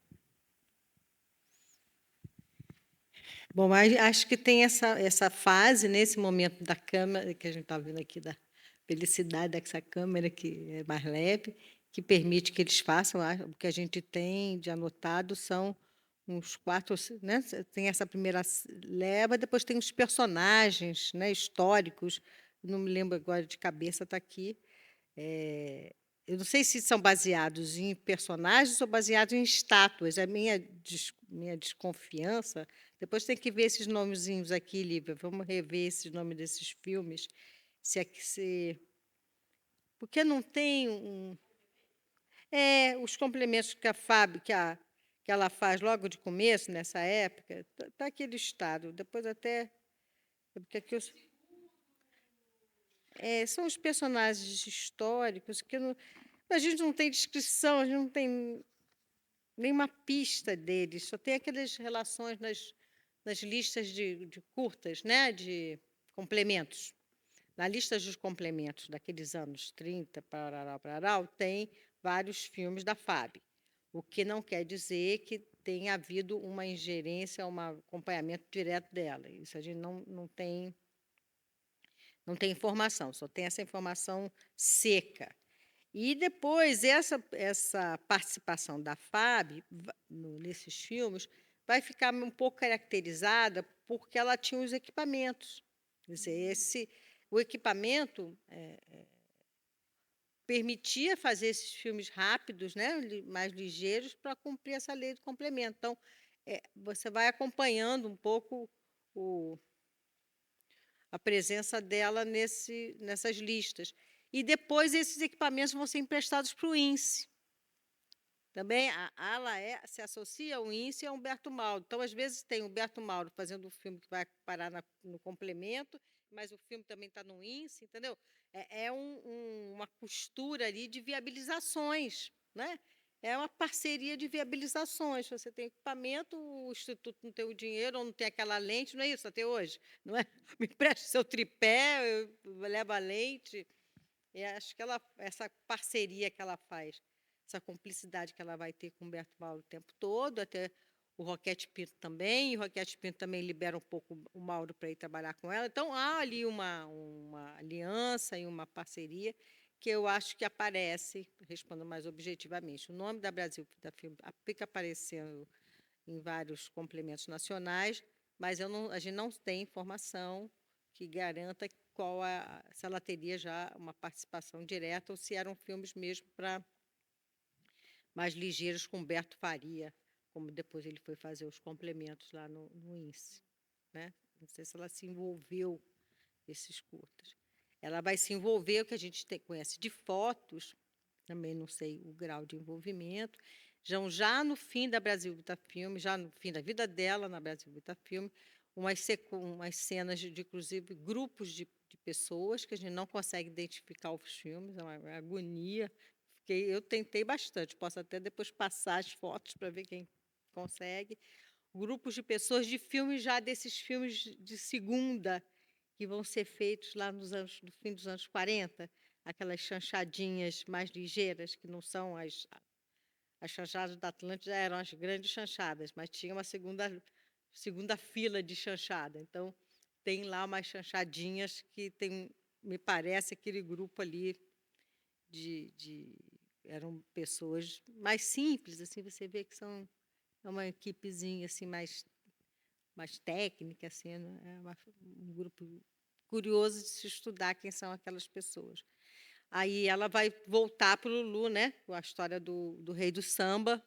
Bom, mas acho que tem essa fase, nesse momento da câmera, que a gente está vendo aqui, da felicidade dessa câmera, que é mais leve, que permite que eles façam. O que a gente tem de anotado são uns 4, né? Tem essa primeira leva, depois tem os personagens, né, históricos, não me lembro agora de cabeça, está aqui. Eu não sei se são baseados em personagens ou baseados em estátuas. A minha desconfiança. Depois tem que ver esses nomezinhos aqui, Lívia. Vamos rever esses nomes desses filmes. Porque não tem os complementos que a Fábio, que ela faz logo de começo, nessa época, está aqui listado. Depois até. Porque aqui são os personagens históricos que a gente não tem descrição, a gente não tem nenhuma pista deles, só tem aquelas relações nas listas de curtas, né, de complementos. Na lista dos complementos daqueles anos 30, parará, tem vários filmes da FAB, o que não quer dizer que tenha havido uma ingerência, um acompanhamento direto dela. Isso a gente não tem informação, só tem essa informação seca. E depois, essa participação da FAB nesses filmes vai ficar um pouco caracterizada porque ela tinha os equipamentos. Quer dizer, o equipamento permitia fazer esses filmes rápidos, né, mais ligeiros, para cumprir essa lei do complemento. Então, você vai acompanhando um pouco a presença dela nessas listas. E depois esses equipamentos vão ser emprestados para o INSE. Também ela se associa ao INSE e ao Humberto Mauro. Então, às vezes, tem o Humberto Mauro fazendo um filme que vai parar no complemento, mas o filme também está no INSE, entendeu? Uma costura ali de viabilizações, né? é uma parceria de viabilizações. Você tem equipamento, o instituto não tem o dinheiro, ou não tem aquela lente, não é isso até hoje? Não é? Me empresta o seu tripé, eu levo a lente. E acho que essa parceria que ela faz, essa cumplicidade que ela vai ter com o Humberto Mauro o tempo todo, até o Roquete Pinto também, e o Roquete Pinto também libera um pouco o Mauro para ir trabalhar com ela. Então, há ali uma aliança e uma parceria que eu acho que aparece, respondo mais objetivamente. O nome da Brasil da Filme fica aparecendo em vários complementos nacionais, mas a gente não tem informação que garanta se ela teria já uma participação direta ou se eram filmes mesmo para mais ligeiros com Humberto Faria, como depois ele foi fazer os complementos lá no INSE. Né? Não sei se ela se envolveu nesses curtas. Ela vai se envolver, o que a gente conhece de fotos, também não sei o grau de envolvimento. Já no fim da Brasil Vita Filme, já no fim da vida dela na Brasil Vita Filme, umas cenas de inclusive, grupos de pessoas que a gente não consegue identificar os filmes, é uma agonia. Eu tentei bastante, posso até depois passar as fotos para ver quem consegue. Grupos de pessoas de filmes, já desses filmes de segunda, que vão ser feitos lá no fim dos anos 40, aquelas chanchadinhas mais ligeiras, que não são as chanchadas da Atlântida, eram as grandes chanchadas, mas tinha uma segunda fila de chanchada. Então, tem lá umas chanchadinhas que tem, me parece, aquele grupo ali eram pessoas mais simples, assim, você vê que é uma equipezinha assim mais técnica, assim, né? Um grupo curioso de se estudar quem são aquelas pessoas. Aí ela vai voltar para o Lulu, né? Com a história do Rei do Samba,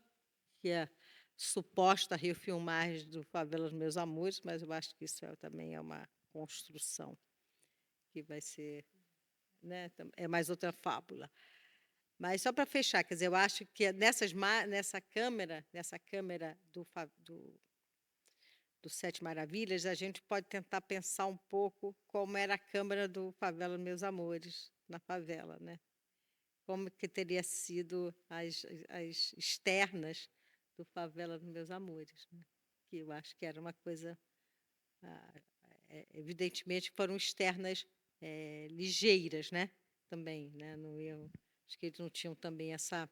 que é suposta refilmagem do Favela dos Meus Amores, mas eu acho que isso também é uma construção que vai ser, né? É mais outra fábula. Mas só para fechar, quer dizer, eu acho que nessa câmera do Sete Maravilhas, a gente pode tentar pensar um pouco como era a câmara do Favela Meus Amores, na favela, né? Como que teria sido as externas do Favela dos Meus Amores, né? Que eu acho que era uma coisa, evidentemente, foram externas ligeiras, né? Também, né? Acho que eles não tinham também essa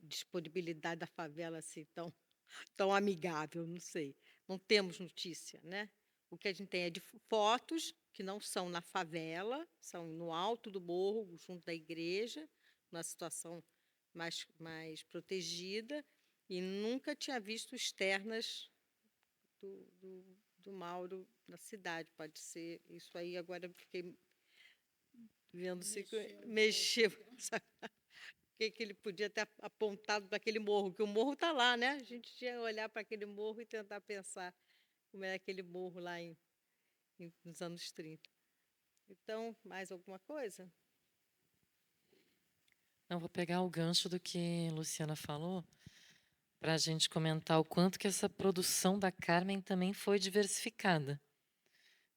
disponibilidade da favela assim tão amigável, não sei. Não temos notícia, né? O que a gente tem é de fotos que não são na favela, são no alto do morro, junto da igreja, numa situação mais protegida, e nunca tinha visto externas do Mauro na cidade. Pode ser isso aí, agora eu fiquei vendo se mexeu. Que ele podia ter apontado para aquele morro, que o morro está lá, né? A gente tinha que olhar para aquele morro e tentar pensar como era aquele morro lá nos anos 30. Então, mais alguma coisa? Não, vou pegar o gancho do que a Luciana falou, para a gente comentar o quanto que essa produção da Carmen também foi diversificada.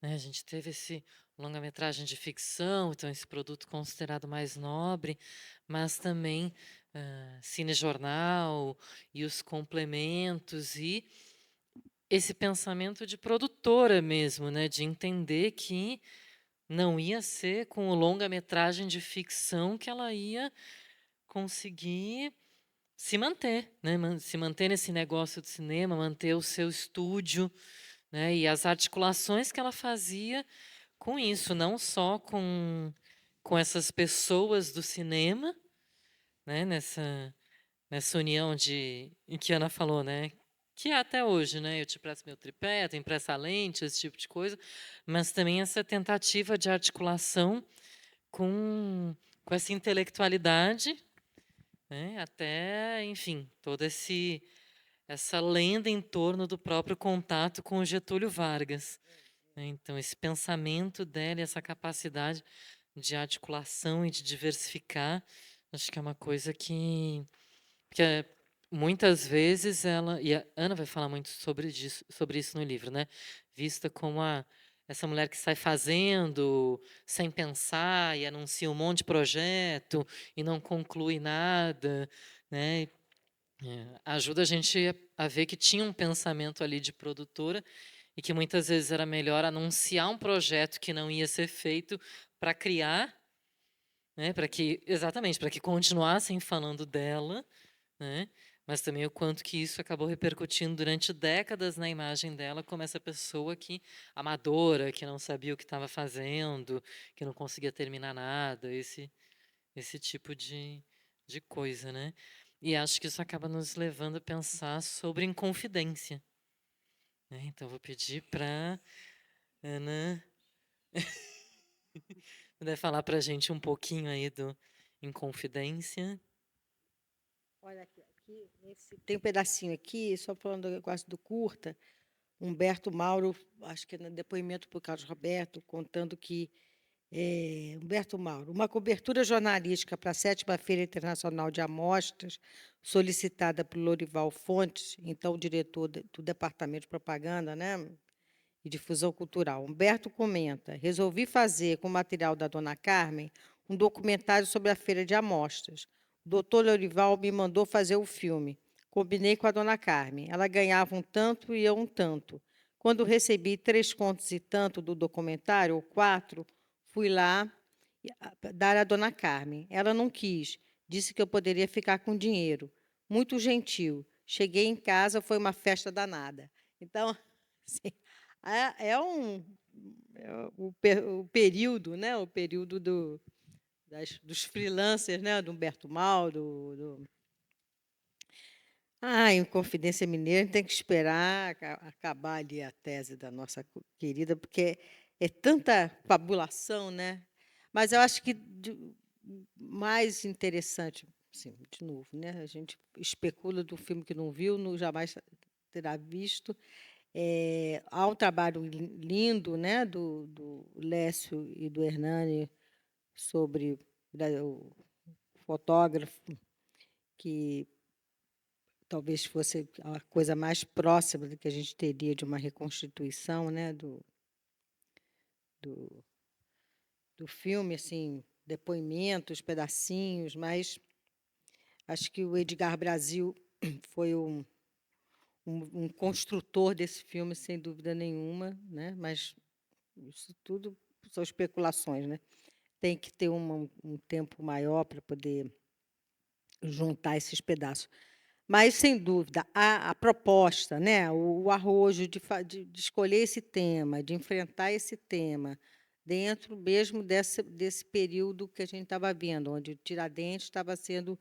Né? A gente teve esse longa-metragem de ficção, então esse produto considerado mais nobre, mas também cinejornal e os complementos e esse pensamento de produtora mesmo, né? De entender que não ia ser com o longa-metragem de ficção que ela ia conseguir se manter, né? Se manter nesse negócio de cinema, manter o seu estúdio, né? E as articulações que ela fazia com isso, não só com essas pessoas do cinema, né? Nessa união em que a Ana falou, né? Que é até hoje, né? Eu te presto meu tripé, tu empresta a lente, esse tipo de coisa, mas também essa tentativa de articulação com essa intelectualidade, né? Até, enfim, toda essa lenda em torno do próprio contato com o Getúlio Vargas. Né? Então, esse pensamento dela, essa capacidade de articulação e de diversificar, acho que é uma coisa que muitas vezes ela, e a Ana vai falar muito sobre isso no livro, né? Vista como essa mulher que sai fazendo sem pensar e anuncia um monte de projeto e não conclui nada, né? Ajuda a gente a ver que tinha um pensamento ali de produtora e que muitas vezes era melhor anunciar um projeto que não ia ser feito para criar, né? Para que exatamente, para que continuassem falando dela, né? Mas também o quanto que isso acabou repercutindo durante décadas na imagem dela como essa pessoa que amadora, que não sabia o que estava fazendo, que não conseguia terminar nada, esse tipo de coisa, né? E acho que isso acaba nos levando a pensar sobre inconfidência, né? Então vou pedir para Ana puder falar para a gente um pouquinho aí do Inconfidência. Olha aqui, tem um pedacinho aqui, só falando do negócio do curta, Humberto Mauro, acho que é no depoimento por Carlos Roberto, contando que Humberto Mauro, uma cobertura jornalística para a 7ª Feira Internacional de Amostras, solicitada por Lorival Fontes, então diretor do Departamento de Propaganda, né, e Difusão Cultural. Humberto comenta: resolvi fazer, com o material da Dona Carmen, um documentário sobre a Feira de Amostras. O doutor Lorival me mandou fazer o filme. Combinei com a Dona Carmen. Ela ganhava um tanto e eu um tanto. Quando recebi 3 contos e tanto do documentário, ou 4, fui lá dar à Dona Carmen. Ela não quis, disse que eu poderia ficar com dinheiro. Muito gentil. Cheguei em casa, foi uma festa danada. Então, assim, o período, né? O período dos freelancers, né? Do Humberto Mauro, em Confidência Mineira, a gente tem que esperar acabar ali a tese da nossa querida, porque é tanta fabulação, né? Mas eu acho que mais interessante, assim, de novo, né? A gente especula do filme que não viu, jamais terá visto. Há um trabalho lindo, né, do Lécio e do Hernani sobre o fotógrafo, que talvez fosse a coisa mais próxima do que a gente teria de uma reconstituição, né, do, do filme, assim, depoimentos, pedacinhos, mas acho que o Edgar Brasil foi um construtor desse filme, sem dúvida nenhuma, né, mas isso tudo são especulações, né? Tem que ter um tempo maior para poder juntar esses pedaços. Mas, sem dúvida, a proposta, né, o arrojo de escolher esse tema, de enfrentar esse tema, dentro mesmo desse período que a gente estava vendo, onde o Tiradentes estava sendo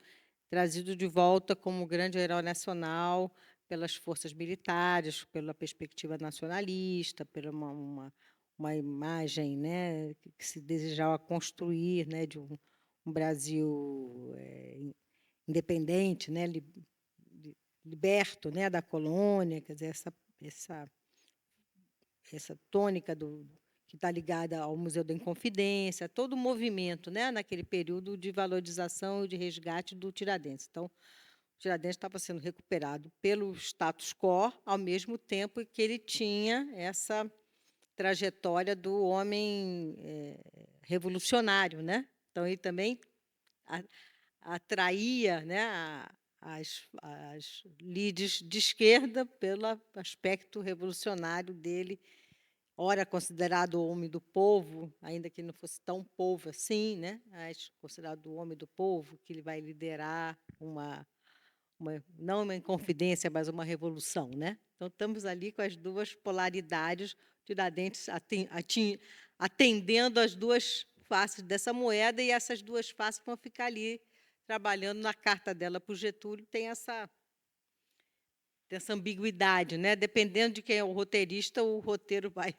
trazido de volta como grande herói nacional pelas forças militares, pela perspectiva nacionalista, pela uma imagem, né, que se desejava construir, né, de um Brasil independente, né, liberto, né, da colônia, quer dizer, essa tônica que está ligada ao Museu da Inconfidência, todo o movimento, né, naquele período de valorização e de resgate do Tiradentes. Então, o Tiradentes estava sendo recuperado pelo status quo, ao mesmo tempo que ele tinha essa trajetória do homem revolucionário, né? Então, ele também atraía, né, as lides de esquerda pelo aspecto revolucionário dele, ora considerado o homem do povo, ainda que não fosse tão povo assim, né, mas considerado o homem do povo, que ele vai liderar não uma inconfidência, mas uma revolução, né? Então, estamos ali com as duas polaridades, Tiradentes atendendo as duas faces dessa moeda, e essas duas faces vão ficar ali trabalhando na carta dela para o Getúlio, tem essa ambiguidade, né? Dependendo de quem é o roteirista, o roteiro vai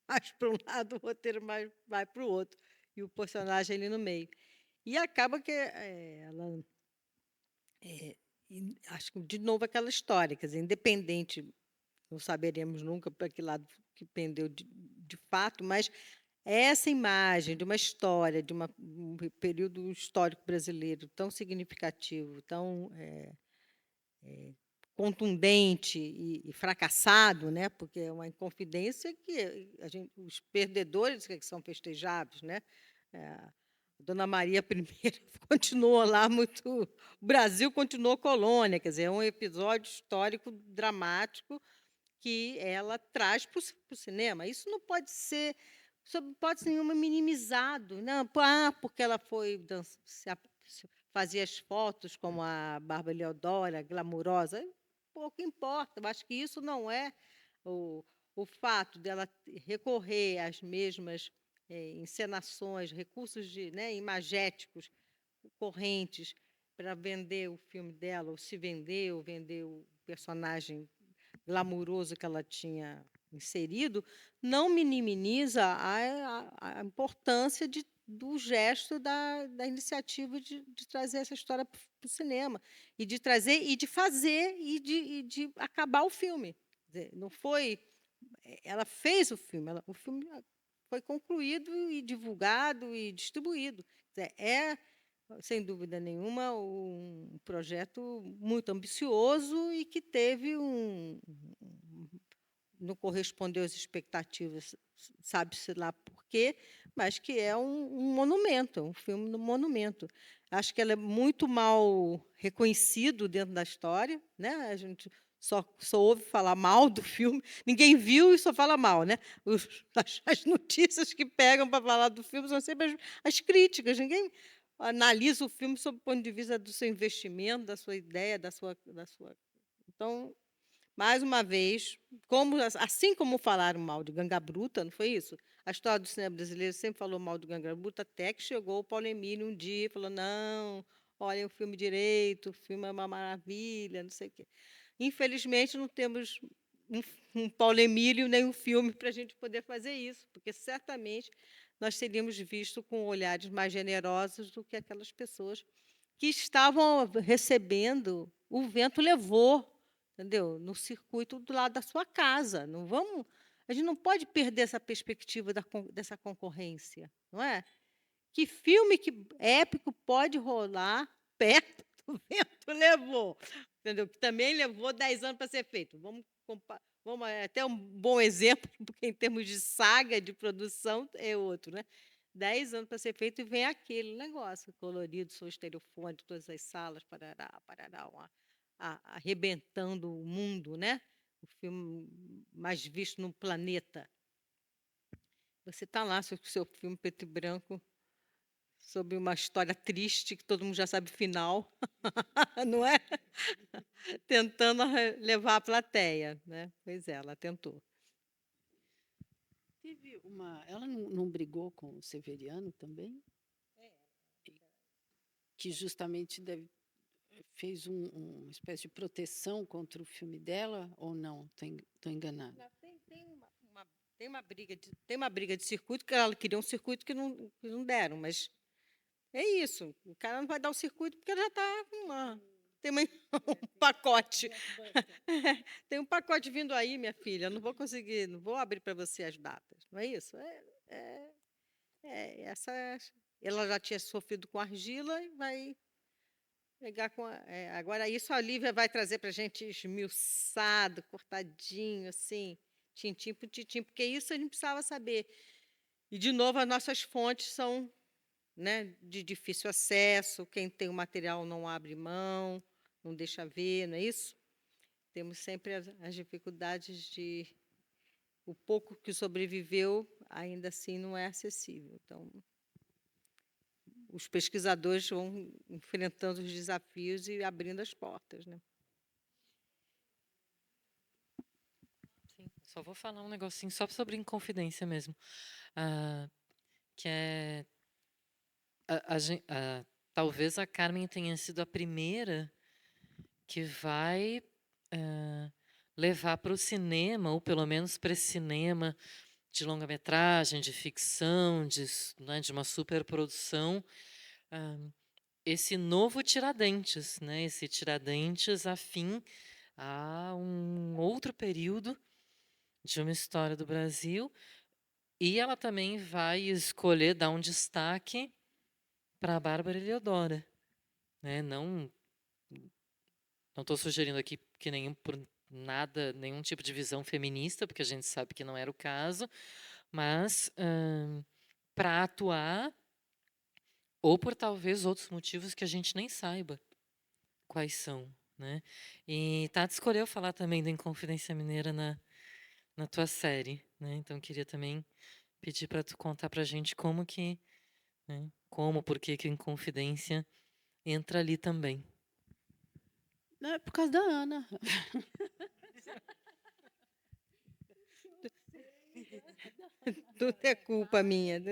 mais para um lado, o roteiro mais vai para o outro, e o personagem ali no meio. E acaba que ela acho que, de novo, aquela história, quer dizer, independente, não saberemos nunca para que lado que pendeu de fato, mas essa imagem de uma história, de um período histórico brasileiro tão significativo, tão contundente e fracassado, né? Porque é uma inconfidência que os perdedores que são festejados, né? A Dona Maria I continuou lá muito. O Brasil continuou colônia, quer dizer, é um episódio histórico dramático que ela traz para o cinema. Isso não pode ser, sob hipótese nenhuma, minimizado. Não, porque ela foi fazia as fotos como a Bárbara Leodora, glamurosa. Pouco importa. Eu acho que isso não é o fato dela recorrer às mesmas encenações, recursos imagéticos correntes para vender o filme dela, ou se vender, ou vender o personagem glamuroso que ela tinha inserido, não minimiza a importância do gesto da iniciativa de trazer essa história para o cinema, e de trazer, e de fazer, e de acabar o filme. Quer dizer, não foi. Ela fez o filme foi concluído e divulgado e distribuído. Quer dizer, sem dúvida nenhuma, um projeto muito ambicioso e que teve não correspondeu às expectativas, sabe-se lá por quê, mas que é um monumento, um filme no monumento. Acho que ela é muito mal reconhecido dentro da história, né? A gente só ouve falar mal do filme, ninguém viu e só fala mal, né? As notícias que pegam para falar do filme são sempre as críticas, ninguém analisa o filme sob o ponto de vista do seu investimento, da sua ideia, da sua. Então, mais uma vez, assim como falaram mal de Ganga Bruta, não foi isso? A história do cinema brasileiro sempre falou mal de Ganga Bruta, até que chegou o Paulo Emílio um dia e falou: não, olhem o filme direito, o filme é uma maravilha, não sei o quê. Infelizmente, não temos um Paulo Emílio nem um filme para a gente poder fazer isso, porque certamente nós teríamos visto com olhares mais generosos do que aquelas pessoas que estavam recebendo o vento levou, entendeu? No circuito do lado da sua casa. Não vamos, a gente não pode perder essa perspectiva dessa concorrência, não é? Que filme épico pode rolar perto do vento levou, entendeu? Que também levou 10 anos para ser feito. Vamos até um bom exemplo, porque em termos de saga de produção é outro, né? 10 anos para ser feito e vem aquele negócio colorido, som estereofônico, todas as salas, parará, parará, arrebentando o mundo, né? O filme mais visto no planeta. Você está lá com o seu filme preto e branco sobre uma história triste que todo mundo já sabe o final, não é? Tentando levar a plateia, né? Pois é, ela tentou. Teve ela não brigou com o Severiano também? Que justamente fez uma espécie de proteção contra o filme dela, ou não? Estou enganada. Tem uma briga de circuito, que ela queria um circuito que não deram, mas é isso. O cara não vai dar o circuito porque já está tem um pacote. Tem um pacote vindo aí, minha filha. Não vou conseguir, não vou abrir para você as datas. Não é isso? Ela já tinha sofrido com argila e vai pegar com. Agora, isso a Lívia vai trazer para a gente esmiuçado, cortadinho, assim, tintim por tintim, porque isso a gente precisava saber. E, de novo, as nossas fontes são, né, de difícil acesso, quem tem o material não abre mão, não deixa ver, não é isso? Temos sempre as dificuldades de. O pouco que sobreviveu, ainda assim, não é acessível. Então, os pesquisadores vão enfrentando os desafios e abrindo as portas, né? Sim, só vou falar um negocinho só sobre Inconfidência mesmo, que é talvez a Carmen tenha sido a primeira que vai levar para o cinema, ou pelo menos para esse cinema de longa-metragem, de ficção, de uma superprodução, esse novo Tiradentes, né? Esse Tiradentes afim a um outro período de uma história do Brasil, e ela também vai escolher dar um destaque para a Bárbara Eleodora, né? Não Não estou sugerindo aqui que por nada, nenhum tipo de visão feminista, porque a gente sabe que não era o caso, mas para atuar, ou por talvez outros motivos que a gente nem saiba quais são, né? E Tati escolheu falar também do Inconfidência Mineira na tua série, né? Então queria também pedir para tu contar para a gente como que, né? Como, por que que o Inconfidência entra ali também. É por causa da Ana. Tudo é culpa minha.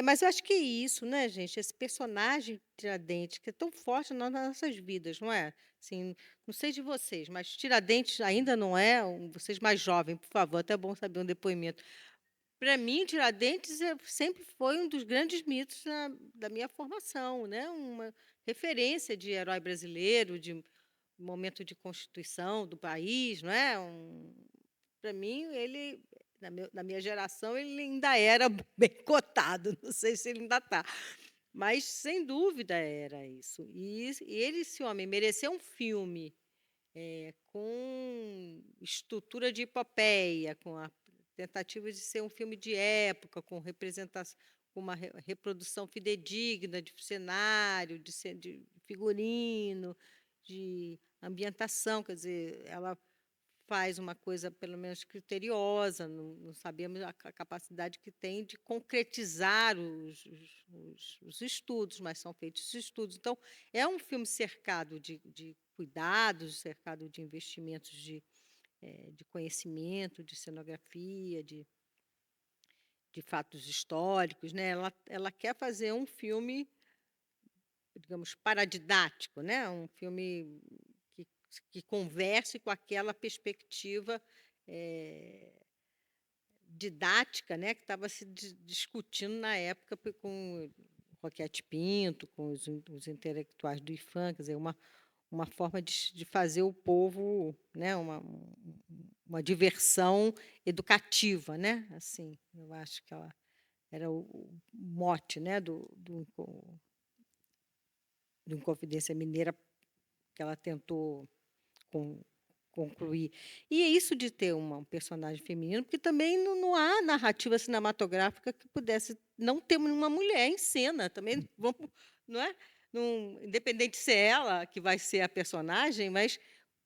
Mas eu acho que é isso, né, gente? Esse personagem Tiradentes, que é tão forte nas nossas vidas, não é? Assim, não sei de vocês, mas Tiradentes ainda não é. Vocês mais jovens, por favor, até é bom saber um depoimento. Para mim, Tiradentes sempre foi um dos grandes mitos da minha formação, né? Uma referência de herói brasileiro, de momento de constituição do país, não é? Para mim, ele, na minha geração, ele ainda era bem cotado, não sei se ele ainda está, mas sem dúvida era isso. E ele, esse homem, mereceu um filme com estrutura de epopeia, com a tentativa de ser um filme de época, com representação, com uma reprodução fidedigna de cenário, de figurino, de ambientação, quer dizer, ela faz uma coisa pelo menos criteriosa, não sabemos a capacidade que tem de concretizar os estudos, mas são feitos estudos. Então, é um filme cercado de cuidados, cercado de investimentos de conhecimento, de cenografia, de fatos históricos, né? Ela quer fazer um filme, digamos, paradidático, né? Um filme que, que converse com aquela perspectiva didática, né? Que estava se discutindo na época com Roquete Pinto, com os intelectuais do IFAM, quer dizer, uma forma de fazer o povo, né? Uma diversão educativa, né? Assim, eu acho que ela era o mote, né? Do Inconfidência Mineira que ela tentou con concluir. E é isso de ter um personagem feminino, porque também não há narrativa cinematográfica que pudesse não ter uma mulher em cena, também vamos, não é? Independente de ser ela que vai ser a personagem, mas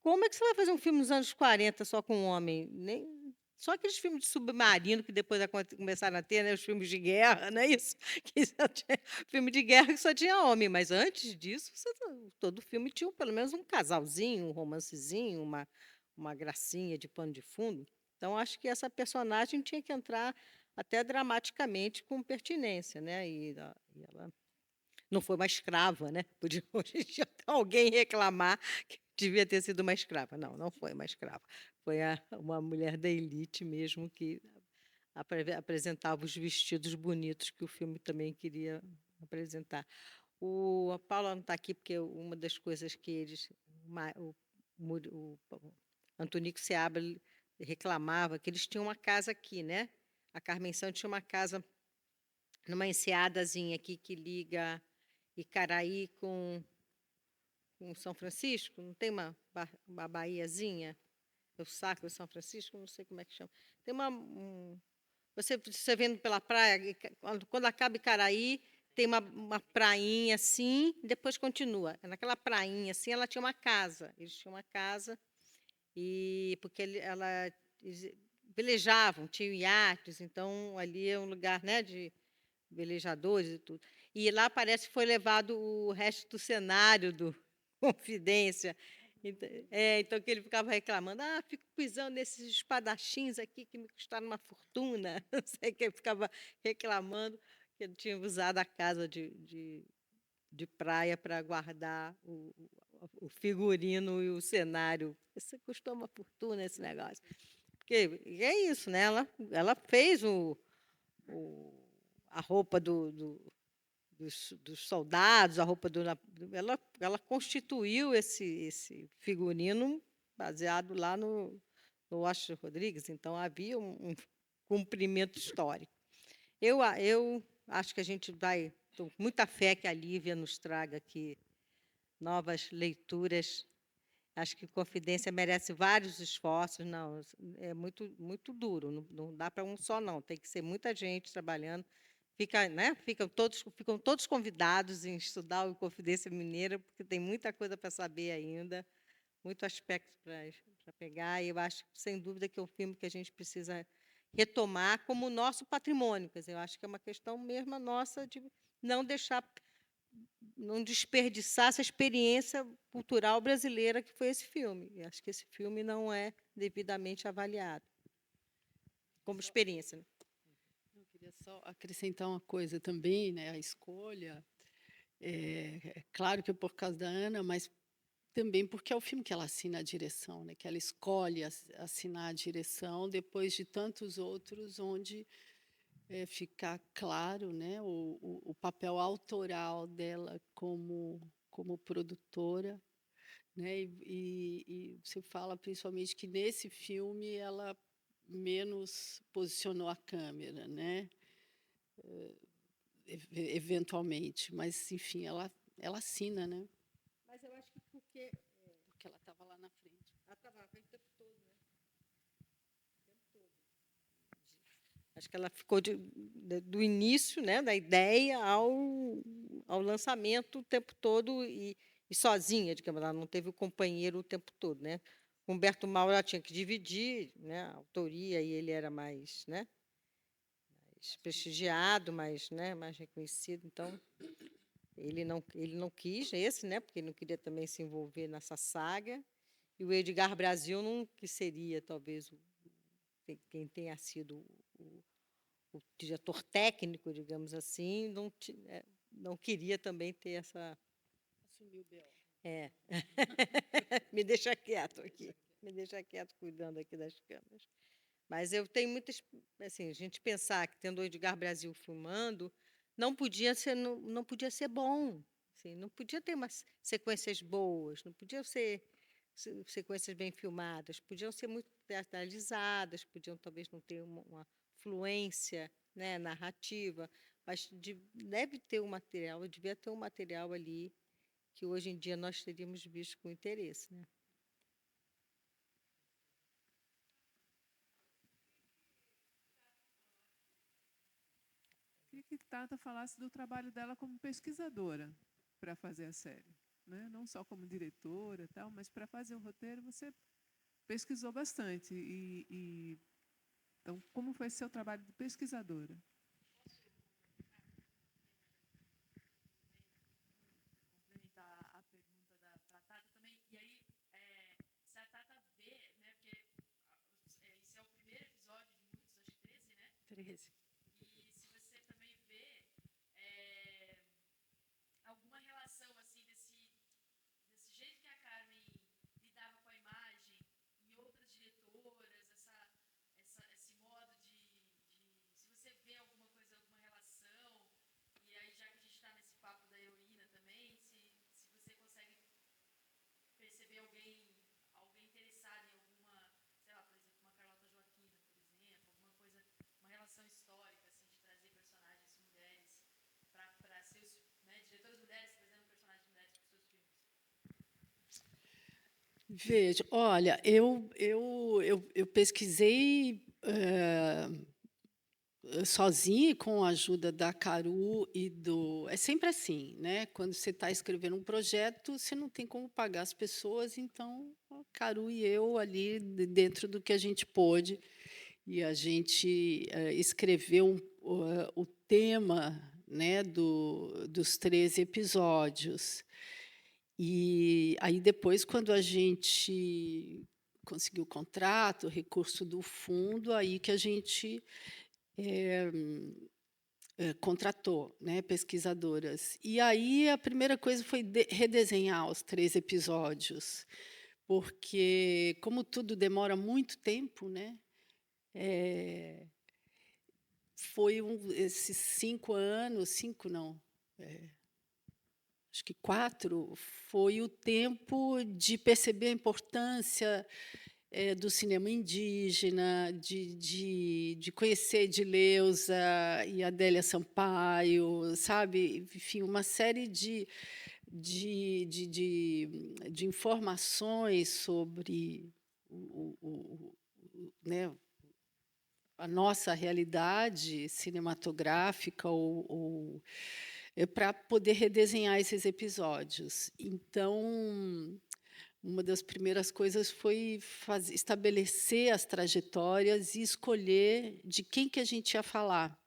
como é que você vai fazer um filme nos anos 40 só com um homem? Só aqueles filmes de submarino que depois começaram a ter, né, os filmes de guerra, não é isso? Que só tinha, filme de guerra que só tinha homem, mas antes disso, todo filme tinha pelo menos um casalzinho, um romancezinho, uma gracinha de pano de fundo. Então, acho que essa personagem tinha que entrar até dramaticamente com pertinência, né? E ela não foi uma escrava, né? Podia hoje em dia até alguém reclamar que devia ter sido uma escrava. Não, não foi uma escrava. Foi uma mulher da elite mesmo que apresentava os vestidos bonitos que o filme também queria apresentar. A Paula não está aqui porque uma das coisas que eles, o Antonico Seabra reclamava que eles tinham uma casa aqui, né? A Carmen Santos tinha uma casa numa enseadazinha aqui que liga Icaraí com São Francisco, não tem uma baíazinha? O Sacro de São Francisco, não sei como é que chama. Tem você vendo pela praia, quando acaba Icaraí, tem uma prainha assim, depois continua. Naquela prainha assim, ela tinha uma casa. Eles tinham uma casa, porque eles velejavam, tinham iates, então ali é um lugar, né, de velejadores e tudo. E lá parece que foi levado o resto do cenário do Confidência. Então que ele ficava reclamando, fico pisando nesses espadachins aqui que me custaram uma fortuna. Não sei, que ele ficava reclamando que ele tinha usado a casa de praia para guardar o figurino e o cenário. Isso custou uma fortuna, esse negócio. Porque é isso, né? Ela fez a roupa dos soldados, a roupa ela constituiu esse figurino baseado lá no Washington Rodrigues, então havia um cumprimento histórico. Eu acho que a gente vai, estou com muita fé que a Lívia nos traga aqui novas leituras. Acho que Confidência merece vários esforços. Não, é muito duro. Não dá para um só, não. Tem que ser muita gente trabalhando. Fica, né? Ficam todos convidados em estudar o Confidência Mineira, porque tem muita coisa para saber ainda, muito aspecto para pegar. E eu acho, sem dúvida, que é um filme que a gente precisa retomar como nosso patrimônio. Quer dizer, eu acho que é uma questão mesmo nossa de não deixar, não desperdiçar essa experiência cultural brasileira que foi esse filme. Eu acho que esse filme não é devidamente avaliado como experiência, né? Eu queria só acrescentar uma coisa também, né? A escolha, é claro que é por causa da Ana, mas também porque é o filme que ela assina a direção, né? Que ela escolhe assinar a direção depois de tantos outros onde fica claro, né? O papel autoral dela como produtora, né? E você fala principalmente que nesse filme ela menos posicionou a câmera, né? Eventualmente, mas enfim, ela assina, né? Mas eu acho que porque ela estava lá na frente. Ela estava na frente o tempo todo, né? Acho que ela ficou do início, né, da ideia ao lançamento o tempo todo e sozinha, digamos, ela não teve o companheiro o tempo todo, né? Humberto Mauro ela tinha que dividir, né, a autoria e ele era mais, né, mais prestigiado, mais reconhecido, então ele não quis esse, né, porque ele não queria também se envolver nessa saga. E o Edgar Brasil não que seria talvez quem tenha sido o diretor técnico, digamos assim, não queria também ter essa. Assumiu o B.O. É. Me deixa quieto aqui. Me deixa quieto cuidando aqui das câmeras. Mas eu tenho muitas. Assim, a gente pensar que tendo o Edgar Brasil filmando, não podia ser bom. Assim, não podia ter umas sequências boas, não podiam ser sequências bem filmadas, podiam ser muito teatralizadas, podiam talvez não ter uma fluência, né, narrativa, mas deve ter um material, devia ter um material ali que hoje em dia nós teríamos visto com interesse, né? Queria que Tata falasse do trabalho dela como pesquisadora para fazer a série, né? Não só como diretora, tal, mas para fazer o roteiro você pesquisou bastante. Então, como foi seu trabalho de pesquisadora? Complementar a pergunta da Tata também. E aí, se a Tata vê, né, porque esse é o primeiro episódio de muitos, acho que 13, né? 13. E se você também vê alguma relação assim desse jeito que a Carmen lidava com a imagem e outras diretoras, esse modo se você vê alguma coisa, alguma relação, e aí já que a gente está nesse papo da heroína também, se você consegue perceber alguém interessado em alguma, sei lá, por exemplo, uma Carlota Joaquina, por exemplo, alguma coisa, uma relação histórica, assim, de trazer personagens mulheres para seus, né, diretoras mulheres trazendo personagens mulheres para os seus filmes. Veja, olha, eu pesquisei sozinha, e com a ajuda da Caru e do. É sempre assim, né? Quando você está escrevendo um projeto, você não tem como pagar as pessoas, então a Caru e eu ali dentro do que a gente pôde, e a gente escreveu o tema, né, dos 13 episódios. E aí depois, quando a gente conseguiu o contrato, o recurso do fundo, aí que a gente contratou, né, pesquisadoras. E aí a primeira coisa foi redesenhar os 3 episódios, porque como tudo demora muito tempo, né, foi esses 5 anos, 5 não, acho que 4, foi o tempo de perceber a importância do cinema indígena, de conhecer Edileuza e Adélia Sampaio, sabe? Enfim, uma série de informações sobre né, a nossa realidade cinematográfica para poder redesenhar esses episódios. Então, uma das primeiras coisas foi estabelecer as trajetórias e escolher de quem que a gente ia falar.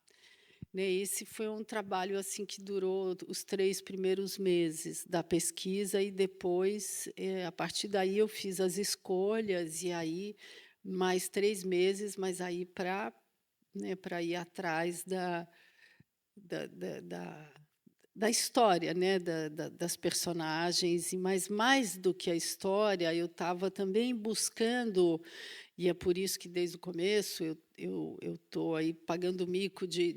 Né, esse foi um trabalho assim que durou os 3 primeiros meses da pesquisa e depois, a partir daí, eu fiz as escolhas e aí mais 3 meses, mas aí para ir atrás da, da, da, da história, né, das personagens, mas mais do que a história, eu estava também buscando, e é por isso que desde o começo eu estou aí pagando o mico de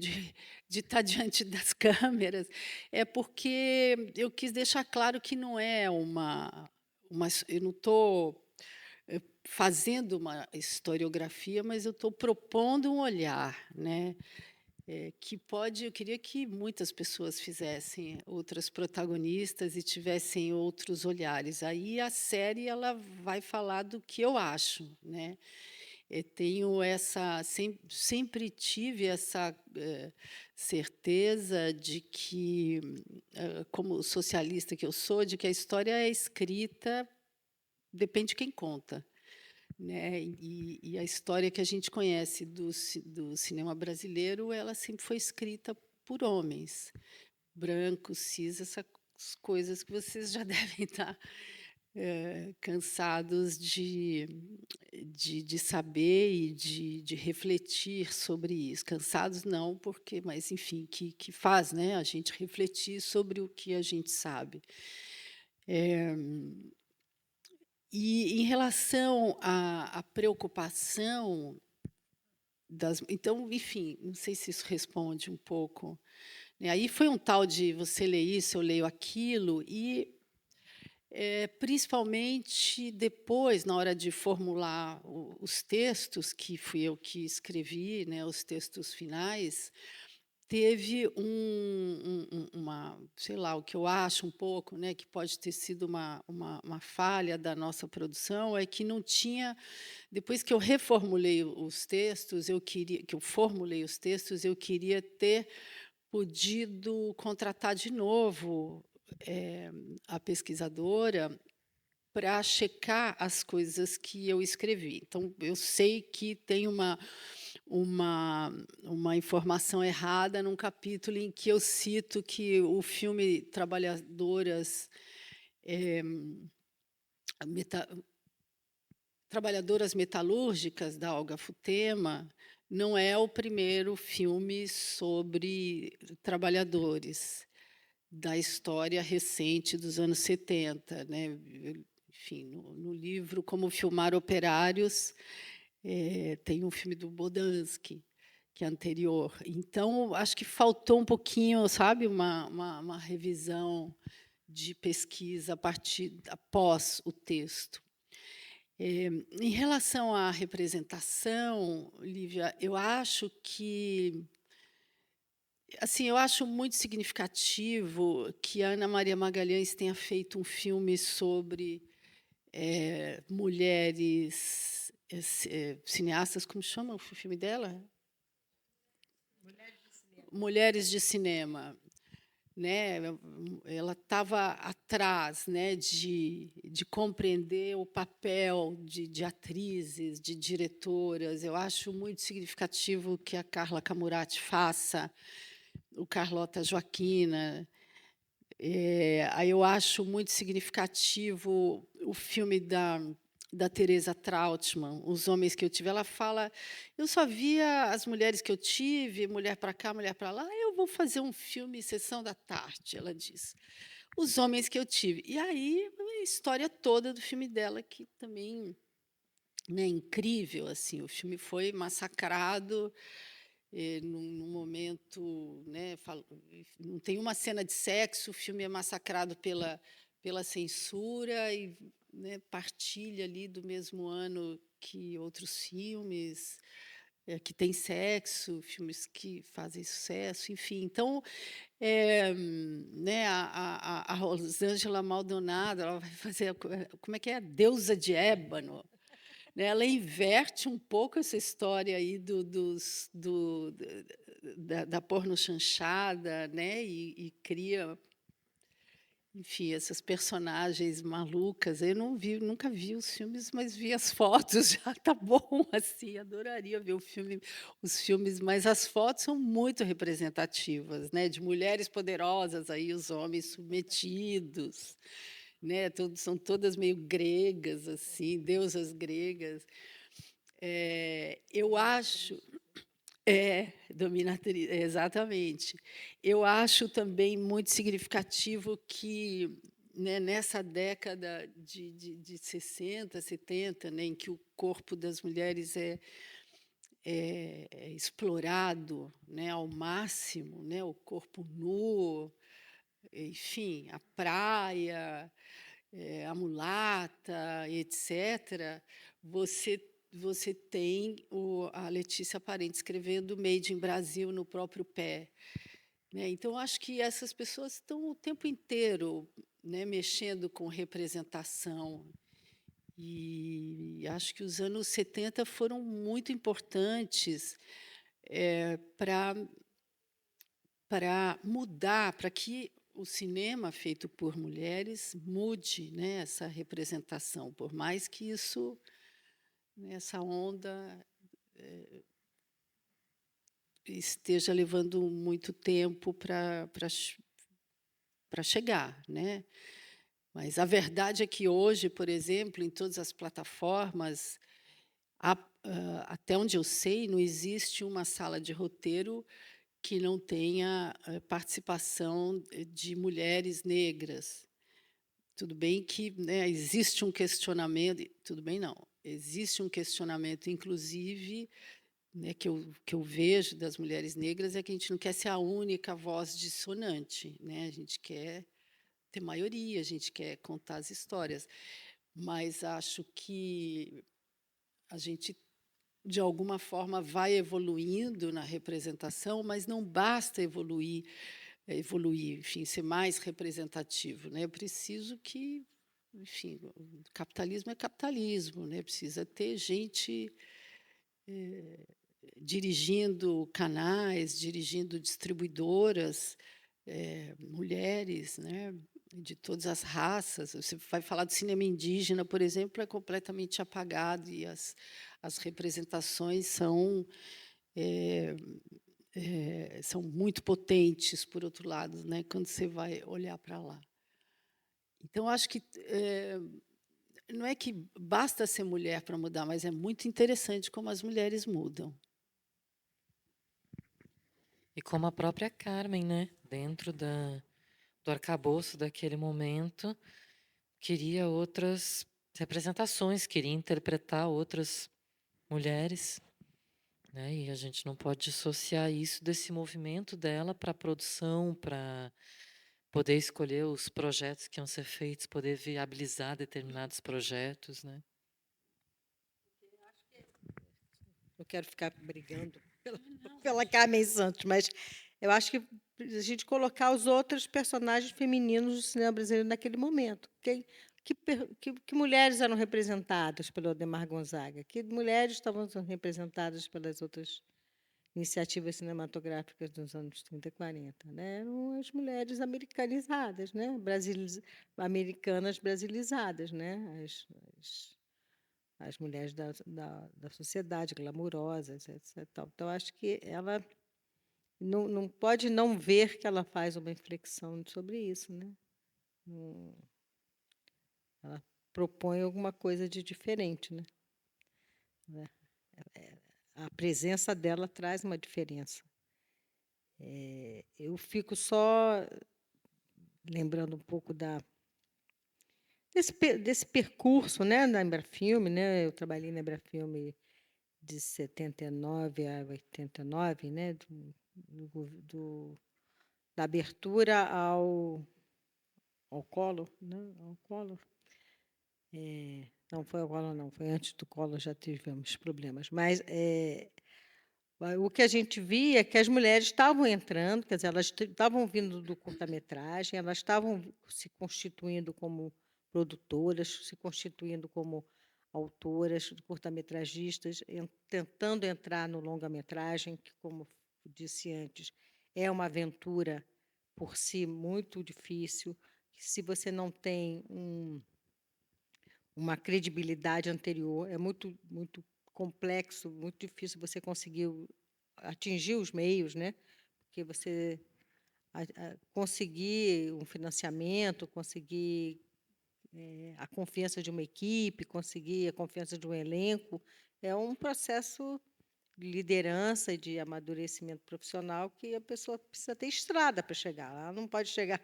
estar diante das câmeras, é porque eu quis deixar claro que não é eu não estou fazendo uma historiografia, mas eu estou propondo um olhar, né? Que eu queria que muitas pessoas fizessem, outras protagonistas, e tivessem outros olhares. Aí a série ela vai falar do que eu acho, né? Tenho sempre tive essa certeza de que, como socialista que eu sou, de que a história é escrita, depende de quem conta. Né? E a história que a gente conhece do cinema brasileiro, ela sempre foi escrita por homens, brancos, cis, essas coisas que vocês já devem estar cansados de saber e de refletir sobre isso. Cansados não, porque, mas enfim, que faz, né, a gente refletir sobre o que a gente sabe. E em relação à preocupação então, enfim, não sei se isso responde um pouco, né. Aí foi um tal de você lê isso, eu leio aquilo, e, principalmente depois, na hora de formular os textos, que fui eu que escrevi, né, os textos finais, teve sei lá, o que eu acho um pouco, né, que pode ter sido uma falha da nossa produção, é que não tinha depois que eu reformulei os textos, eu formulei os textos, eu queria ter podido contratar de novo, a pesquisadora para checar as coisas que eu escrevi. Então, eu sei que tem uma informação errada num capítulo em que eu cito que o filme Meta Trabalhadoras Metalúrgicas, da Olga Futema, não é o primeiro filme sobre trabalhadores da história recente dos anos 70. Né? Enfim, no livro Como Filmar Operários, tem um filme do Bodansky, que é anterior. Então, acho que faltou um pouquinho, sabe, uma revisão de pesquisa após o texto. Em relação à representação, Lívia, eu acho que assim, eu acho muito significativo que a Ana Maria Magalhães tenha feito um filme sobre mulheres cineastas, como chama o filme dela? Mulheres de cinema. Né, ela estava atrás, né, de compreender o papel de atrizes, de diretoras. Eu acho muito significativo que a Carla Camurati faça, o Carlota Joaquina. Aí eu acho muito significativo o filme da Teresa Trautmann, Os Homens que Eu Tive. Ela fala, eu só via as mulheres que eu tive, mulher para cá, mulher para lá, eu vou fazer um filme Sessão da Tarde, ela diz. Os Homens que Eu Tive. E aí, a história toda do filme dela, que também, né, incrível, assim, o filme foi massacrado num momento, né, não tem uma cena de sexo, o filme é massacrado pela censura, e né, partilha ali do mesmo ano que outros filmes, que têm sexo, filmes que fazem sucesso, enfim. Então, né, a Rosângela Maldonado, ela vai fazer como é que é? A Deusa de Ébano, né, ela inverte um pouco essa história aí da pornochanchada, né, e cria, enfim, essas personagens malucas. Eu não vi, nunca vi os filmes, mas vi as fotos, já está bom, assim, adoraria ver os filmes, mas as fotos são muito representativas, né, de mulheres poderosas, aí os homens submetidos, né, são todas meio gregas, assim, deusas gregas. Eu acho dominatriz, exatamente. Eu acho também muito significativo que, né, nessa década de 60, 70, né, em que o corpo das mulheres é explorado, né, ao máximo, né, o corpo nu, enfim, a praia, a mulata, etc., você você tem a Letícia Parente escrevendo Made in Brasil no próprio pé, né. Então, acho que essas pessoas estão o tempo inteiro, né, mexendo com representação, e acho que os anos 70 foram muito importantes, para mudar, para que o cinema feito por mulheres mude, né, essa representação, por mais que isso, né, essa onda esteja levando muito tempo para chegar, né. Mas a verdade é que hoje, por exemplo, em todas as plataformas, até onde eu sei, não existe uma sala de roteiro que não tenha, participação de mulheres negras. Tudo bem que, né, existe um questionamento, tudo bem não, existe um questionamento, inclusive, né, que eu vejo das mulheres negras, é que a gente não quer ser a única voz dissonante, né, a gente quer ter maioria, a gente quer contar as histórias, mas acho que a gente, de alguma forma, vai evoluindo na representação, mas não basta evoluir, enfim, ser mais representativo, né? É preciso que, enfim, o capitalismo é capitalismo, né? Precisa ter gente dirigindo canais, dirigindo distribuidoras, mulheres, né? De todas as raças. Você vai falar do cinema indígena, por exemplo, é completamente apagado e as representações são muito potentes, por outro lado, né, quando você vai olhar para lá. Então, acho que não é que basta ser mulher para mudar, mas é muito interessante como as mulheres mudam. E como a própria Carmen, né, dentro do arcabouço daquele momento, queria outras representações, queria interpretar outras mulheres, né, e a gente não pode dissociar isso desse movimento dela para a produção, para poder escolher os projetos que iam ser feitos, poder viabilizar determinados projetos, né. Eu quero ficar brigando pela Carmen Santos, mas eu acho que a gente colocar os outros personagens femininos do cinema brasileiro naquele momento. Que mulheres eram representadas pelo Ademar Gonzaga? Que mulheres estavam sendo representadas pelas outras iniciativas cinematográficas dos anos 30 e 40? Né? Eram as mulheres americanizadas, né? Americanas brasilizadas, né? As mulheres da sociedade, glamourosas, etc. Tal. Então, acho que ela não pode não ver que ela faz uma reflexão sobre isso, né? Ela propõe alguma coisa de diferente, né? A presença dela traz uma diferença. Eu fico só lembrando um pouco desse percurso, né, na Embrafilme, né? Eu trabalhei na Embrafilme de 79 a 89, né, da abertura ao Collor, né, ao Collor. Não foi o Collor, não, foi antes do Collor, já tivemos problemas. Mas o que a gente via é que as mulheres estavam entrando, quer dizer, elas estavam vindo do curta-metragem, elas estavam se constituindo como produtoras, se constituindo como autoras, curta-metragistas, tentando entrar no longa-metragem, que, como disse antes, é uma aventura por si muito difícil, que se você não tem uma credibilidade anterior, é muito complexo, muito difícil você conseguir atingir os meios, né? Porque você conseguir um financiamento, conseguir a confiança de uma equipe, conseguir a confiança de um elenco, é um processo de liderança e de amadurecimento profissional que a pessoa precisa ter estrada para chegar. Ela não pode chegar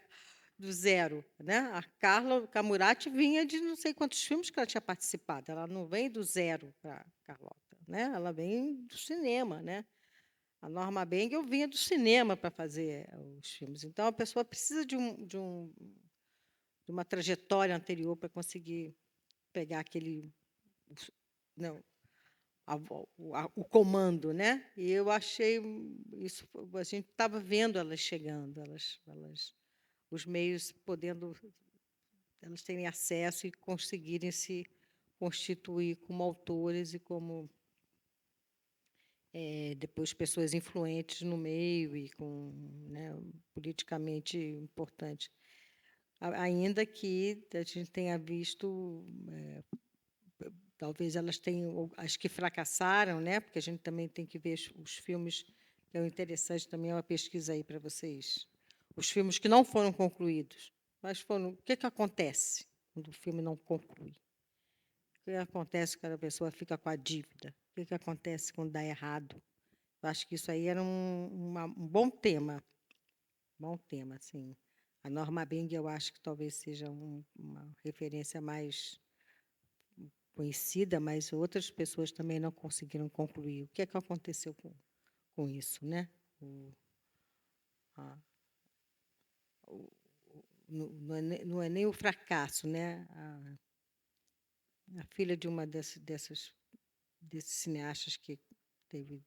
do zero, né? A Carla Camurati vinha de não sei quantos filmes que ela tinha participado. Ela não vem do zero para Carlota, né? Ela vem do cinema, né? A Norma Bengel vinha do cinema para fazer os filmes. Então a pessoa precisa de uma trajetória anterior para conseguir pegar aquele, não, o comando, né? E eu achei isso. A gente estava vendo elas chegando, os meios podendo, elas terem acesso e conseguirem se constituir como autores e como depois pessoas influentes no meio e com, né, politicamente importantes. Ainda que a gente tenha visto, talvez elas tenham, as que fracassaram, né? Porque a gente também tem que ver os filmes, que é interessante também, é uma pesquisa aí para vocês. Os filmes que não foram concluídos. Mas foram, o que acontece quando o filme não conclui? O que acontece quando a pessoa fica com a dívida? O que acontece quando dá errado? Eu acho que isso aí era um bom tema. Bom tema, sim. A Norma Beng, eu acho que talvez seja uma referência mais conhecida, mas outras pessoas também não conseguiram concluir. O que aconteceu com isso, né? Não é nem o fracasso, né? A filha de uma desses cineastas que teve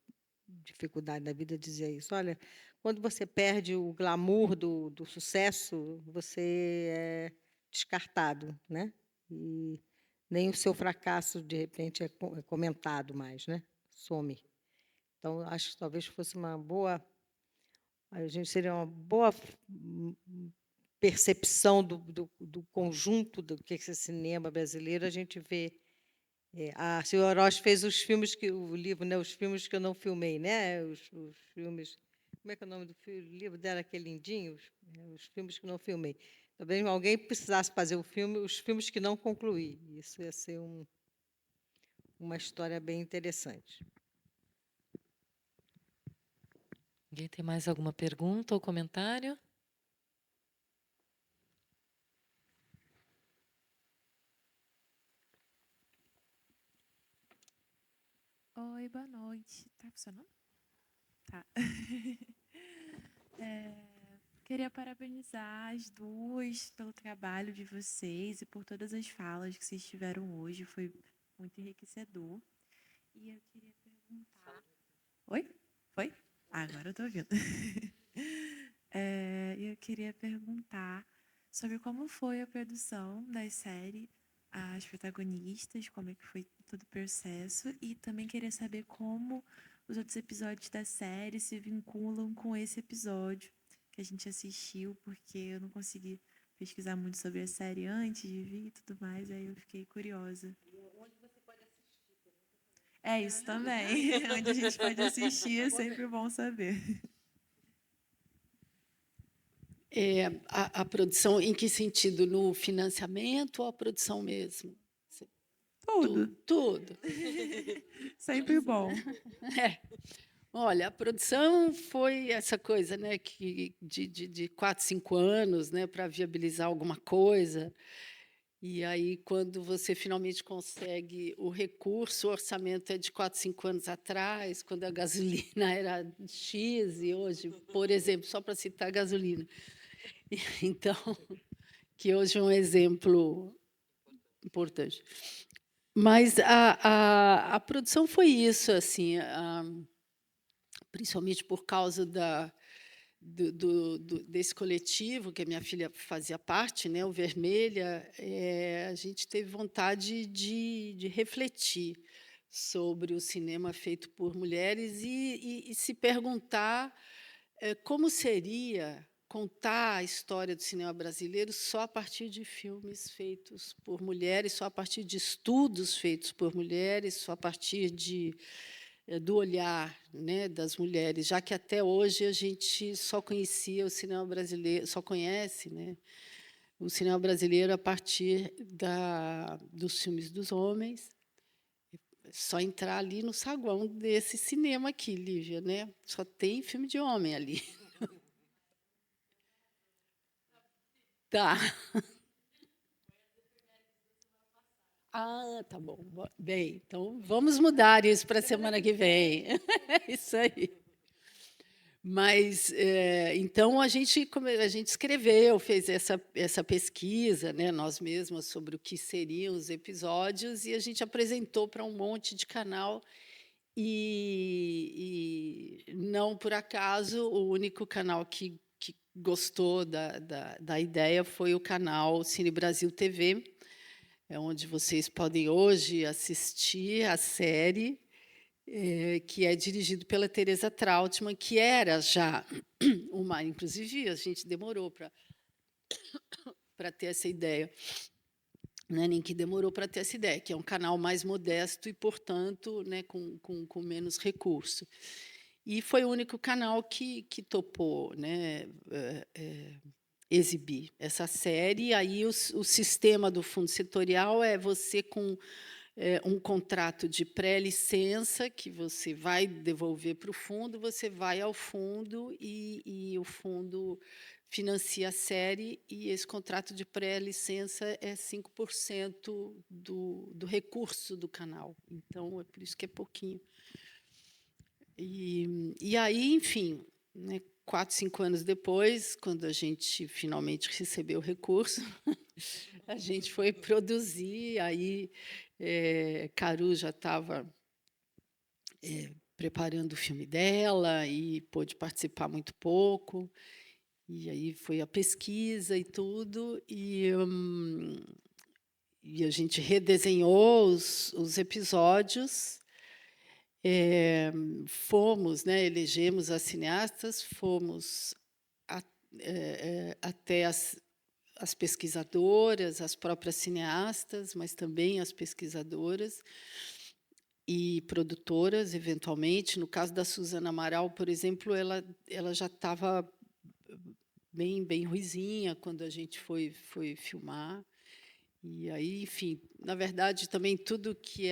dificuldade na vida dizia isso. Olha, quando você perde o glamour do sucesso, você é descartado, né? E nem o seu fracasso, de repente, é comentado mais, né? Some. Então, acho que talvez fosse uma boa... A gente seria uma boa percepção do conjunto do que é esse cinema brasileiro, a gente vê. A Silvia Orochi fez os filmes o livro, né? Os filmes que eu não filmei, né? Os filmes. Como é que é o nome do livro dela, que é lindinho? Os filmes que não filmei. Talvez alguém precisasse fazer os filmes que não concluí. Isso ia ser uma história bem interessante. Alguém tem mais alguma pergunta ou comentário? Oi, boa noite. Tá funcionando? Tá. Queria parabenizar as duas pelo trabalho de vocês e por todas as falas que vocês tiveram hoje. Foi muito enriquecedor. E eu queria perguntar... Oi? Foi? Agora eu tô ouvindo. Eu queria perguntar sobre como foi a produção da série, as protagonistas, como é que foi todo o processo, e também queria saber como os outros episódios da série se vinculam com esse episódio que a gente assistiu, porque eu não consegui pesquisar muito sobre a série antes de vir e tudo mais, aí eu fiquei curiosa. É isso também. Onde a gente pode assistir é sempre bom saber. A produção, em que sentido? No financiamento ou a produção mesmo? Tudo. Tudo. Sempre bom. Olha, a produção foi essa coisa, né, que de 4, 5 anos, né, para viabilizar alguma coisa. E aí, quando você finalmente consegue o recurso, o orçamento é de 4, 5 anos atrás, quando a gasolina era X, e hoje, por exemplo, só para citar a gasolina. Então, que hoje é um exemplo importante. Mas a produção foi isso, assim, principalmente por causa desse coletivo que a minha filha fazia parte, né, o Vermelha, a gente teve vontade de refletir sobre o cinema feito por mulheres e se perguntar como seria contar a história do cinema brasileiro só a partir de filmes feitos por mulheres, só a partir de estudos feitos por mulheres, só a partir do olhar, né, das mulheres, já que até hoje a gente só conhecia o cinema brasileiro, só conhece, né, o cinema brasileiro a partir dos filmes dos homens. Só entrar ali no saguão desse cinema aqui, Lívia, né? Só tem filme de homem ali. Tá. Tá bom. Bem, então vamos mudar isso para a semana que vem. Isso aí. Mas, então, a gente escreveu, fez essa pesquisa, né, nós mesmas, sobre o que seriam os episódios, e a gente apresentou para um monte de canal, e não por acaso, o único canal que gostou da ideia foi o canal Cine Brasil TV, onde vocês podem hoje assistir a série, que é dirigido pela Teresa Trautmann, que era já inclusive a gente demorou para ter essa ideia, não é nem que demorou para ter essa ideia, que é um canal mais modesto e, portanto, né, com menos recurso. E foi o único canal que topou, né, exibir essa série. E aí o sistema do fundo setorial é você com um contrato de pré-licença que você vai devolver para o fundo, você vai ao fundo e o fundo financia a série, e esse contrato de pré-licença é 5% do recurso do canal. Então, é por isso que é pouquinho. E aí, enfim, né, 4, 5 anos depois, quando a gente finalmente recebeu o recurso, a gente foi produzir, aí Caru já estava preparando o filme dela e pôde participar muito pouco, e aí foi a pesquisa e tudo, e a gente redesenhou os episódios, fomos, né, elegemos as cineastas, fomos até as pesquisadoras, as próprias cineastas, mas também as pesquisadoras e produtoras, eventualmente. No caso da Suzana Amaral, por exemplo, ela já estava bem ruizinha quando a gente foi filmar. E aí, enfim, na verdade, também tudo que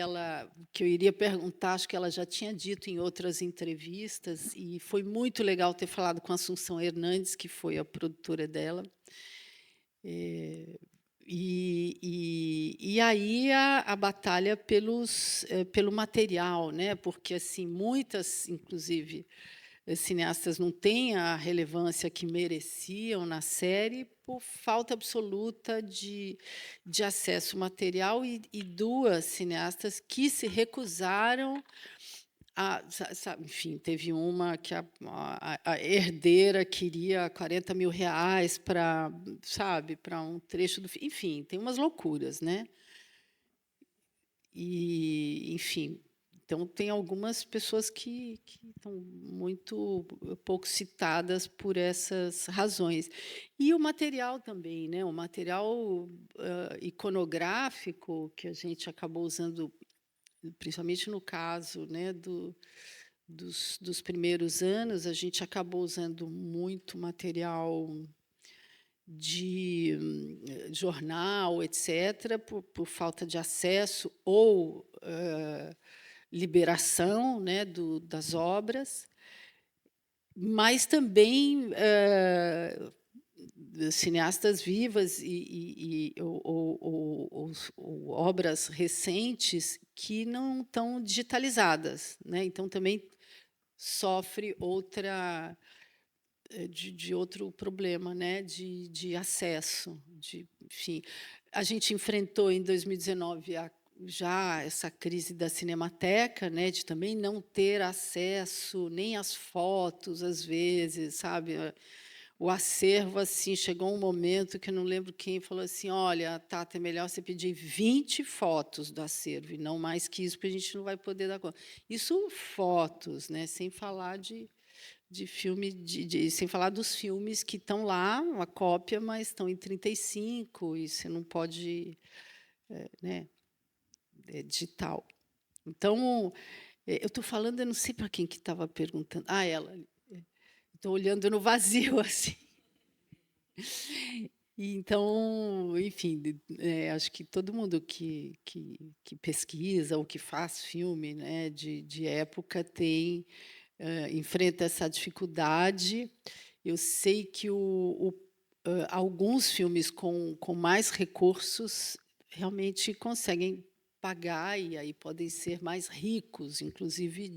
eu iria perguntar, acho que ela já tinha dito em outras entrevistas, e foi muito legal ter falado com a Assunção Hernandes, que foi a produtora dela. E aí a batalha pelo material, né? Porque assim muitas, inclusive, cineastas não têm a relevância que mereciam na série por falta absoluta de acesso material, e 2 cineastas que se recusaram enfim, teve uma que a herdeira queria R$ 40.000 para um trecho do filme. Enfim, tem umas loucuras, né? E, enfim, então tem algumas pessoas que estão muito pouco citadas por essas razões. E o material também, né? O material iconográfico que a gente acabou usando, principalmente no caso, né, dos primeiros anos, a gente acabou usando muito material de jornal, etc., por falta de acesso ou liberação, né, das obras, mas também cineastas vivas ou obras recentes que não estão digitalizadas, né? Então também sofre outra de outro problema, né, de acesso, enfim. A gente enfrentou em 2019 já essa crise da Cinemateca, né, de também não ter acesso nem às fotos, às vezes, sabe? O acervo, assim, chegou um momento que eu não lembro quem falou assim: olha, Tata, é melhor você pedir 20 fotos do acervo, e não mais que isso, porque a gente não vai poder dar conta. Isso fotos, né, sem falar de filme, sem falar dos filmes que estão lá, uma cópia, mas estão em 35, e você não pode, né, digital. Então, eu estou falando, eu não sei para quem que estava perguntando. Ah, ela. Estou olhando no vazio, assim. E então, enfim, acho que todo mundo que pesquisa ou que faz filme, né, de época enfrenta essa dificuldade. Eu sei que alguns filmes com mais recursos realmente conseguem pagar, e aí podem ser mais ricos, inclusive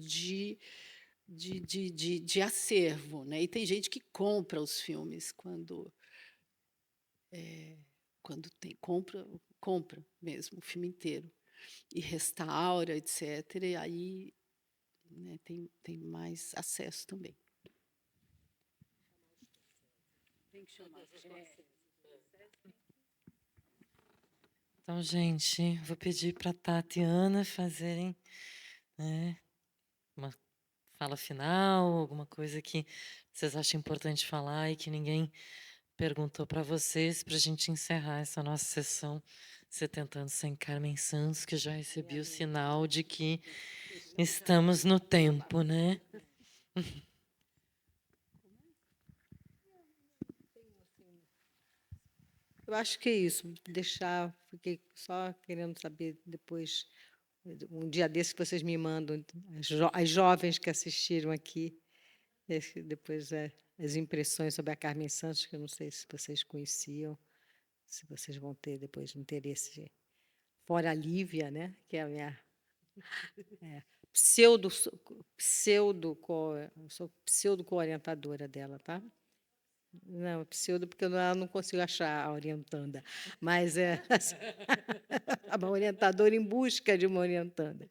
de acervo, né? E tem gente que compra os filmes quando compra mesmo o filme inteiro e restaura, etc. E aí, né, tem mais acesso também. Tem que chamar. Então, gente, vou pedir para a Tata e Ana fazerem, né, uma fala final, alguma coisa que vocês acham importante falar e que ninguém perguntou para vocês, para a gente encerrar essa nossa sessão Setentando Sem Carmen Santos, que já recebi o sinal de que estamos no tempo, né? Eu acho que é isso. Fiquei só querendo saber depois, um dia desses vocês me mandam, as jovens que assistiram aqui, depois as impressões sobre a Carmen Santos, que eu não sei se vocês conheciam, se vocês vão ter depois interesse. Fora a Lívia, né, que é a minha pseudo, eu sou pseudo co-orientadora dela, tá? Não, pseudo, porque eu não consigo achar a orientanda, mas é uma orientadora em busca de uma orientanda.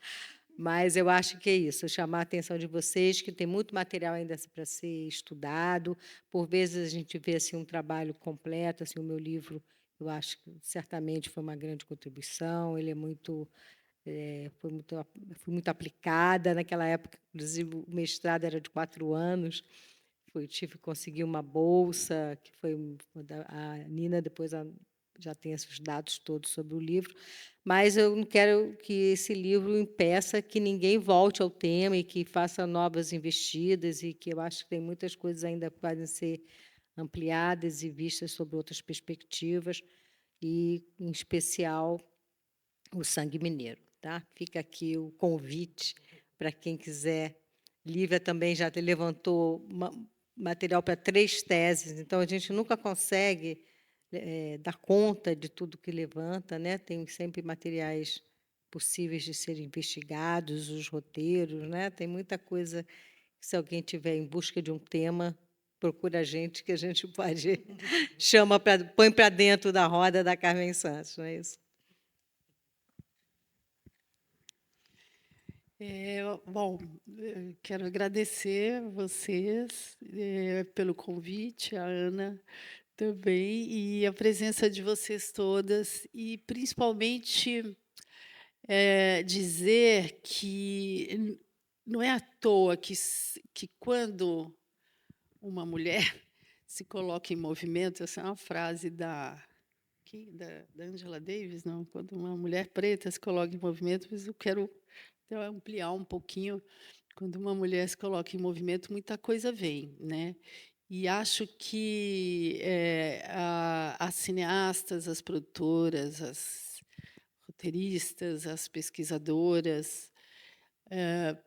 Mas eu acho que é isso, chamar a atenção de vocês, que tem muito material ainda para ser estudado. Por vezes a gente vê assim, um trabalho completo, assim, o meu livro, eu acho que certamente foi uma grande contribuição, ele foi muito aplicada. Naquela época, inclusive, o mestrado era de 4 anos, tive que conseguir uma bolsa, que foi a Nina, depois já tem esses dados todos sobre o livro, mas eu não quero que esse livro impeça que ninguém volte ao tema e que faça novas investidas, e que eu acho que tem muitas coisas ainda que podem ser ampliadas e vistas sob outras perspectivas, e, em especial, o Sangue Mineiro. Tá? Fica aqui o convite para quem quiser. Lívia também já levantou material para 3 teses, então a gente nunca consegue dar conta de tudo que levanta, né? Tem sempre materiais possíveis de serem investigados, os roteiros, né? Tem muita coisa que, se alguém tiver em busca de um tema, procura a gente, que a gente pode põe para dentro da roda da Carmen Santos, não é isso? Bom, quero agradecer a vocês pelo convite, a Ana também, e a presença de vocês todas, e principalmente dizer que não é à toa que quando uma mulher se coloca em movimento, essa é uma frase da Angela Davis, não? Quando uma mulher preta se coloca em movimento, mas eu quero ampliar um pouquinho. Quando uma mulher se coloca em movimento, muita coisa vem, né? E acho que as cineastas, as produtoras, as roteiristas, as pesquisadoras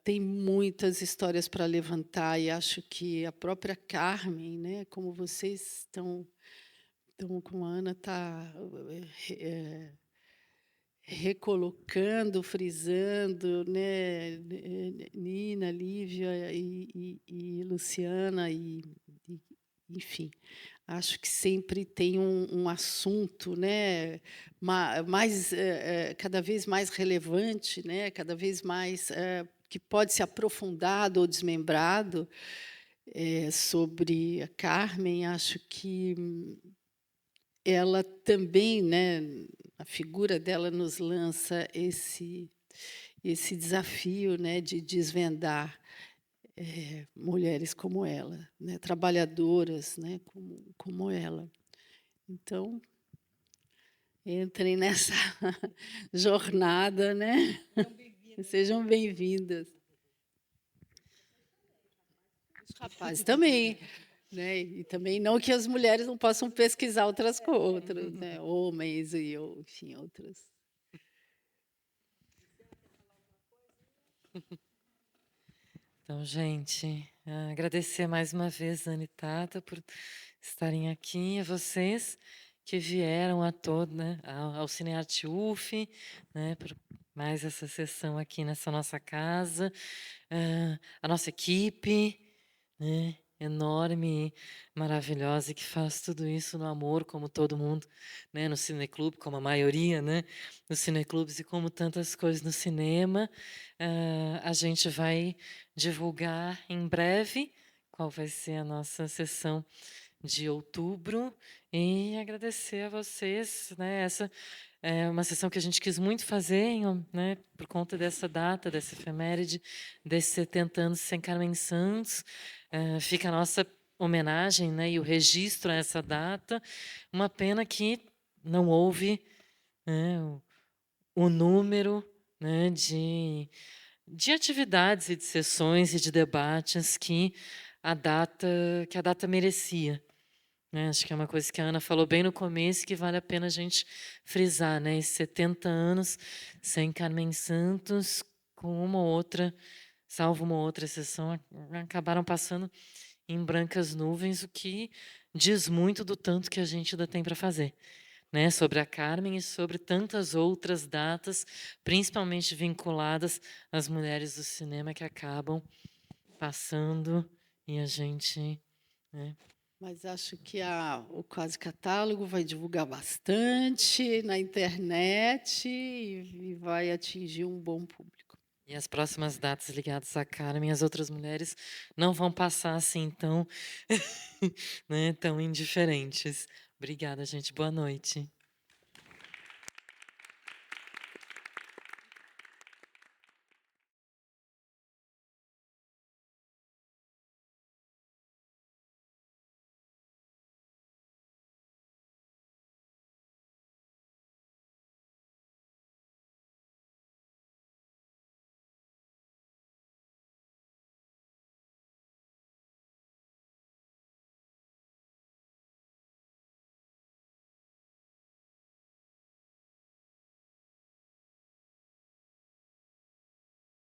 têm muitas histórias para levantar, e acho que a própria Carmen, né, como vocês estão, como a Ana está recolocando, frisando, né, Nina, Lívia e Luciana, e enfim, acho que sempre tem um assunto, né, mais, cada vez mais relevante, né, cada vez mais, que pode ser aprofundado ou desmembrado, sobre a Carmen. Acho que ela também, né, a figura dela nos lança esse desafio, né, de desvendar, mulheres como ela, né, trabalhadoras, né, como ela. Então, entrem nessa jornada, né. Sejam bem-vindas. Os rapazes também, né, e também não que as mulheres não possam pesquisar outras né, homens e ou enfim, outras. Então, gente, agradecer mais uma vez, Ana e Tata, por estarem aqui, a vocês que vieram a todo, né, ao Cinearte UF, né, por mais essa sessão aqui nessa nossa casa, a nossa equipe, né, enorme, maravilhosa, e que faz tudo isso no amor, como todo mundo, né, no cineclube, como a maioria, né, nos cineclubes e como tantas coisas no cinema. A gente vai divulgar em breve qual vai ser a nossa sessão de outubro e agradecer a vocês, né, essa é uma sessão que a gente quis muito fazer, né, por conta dessa data, dessa efeméride, desses 70 anos sem Carmen Santos. Fica a nossa homenagem, né, e o registro a essa data. Uma pena que não houve, né, o número, né, de atividades e de sessões e de debates que a data merecia. Né? Acho que é uma coisa que a Ana falou bem no começo, que vale a pena a gente frisar, né? Esses 70 anos sem Carmen Santos, com uma ou outra, salvo uma outra exceção, acabaram passando em brancas nuvens, o que diz muito do tanto que a gente ainda tem para fazer, né? Sobre a Carmen e sobre tantas outras datas, principalmente vinculadas às mulheres do cinema, que acabam passando e a gente, né? Mas acho que o Quase Catálogo vai divulgar bastante na internet e vai atingir um bom público. E as próximas datas ligadas à Carmen, as outras mulheres não vão passar assim tão, né, tão indiferentes. Obrigada, gente. Boa noite.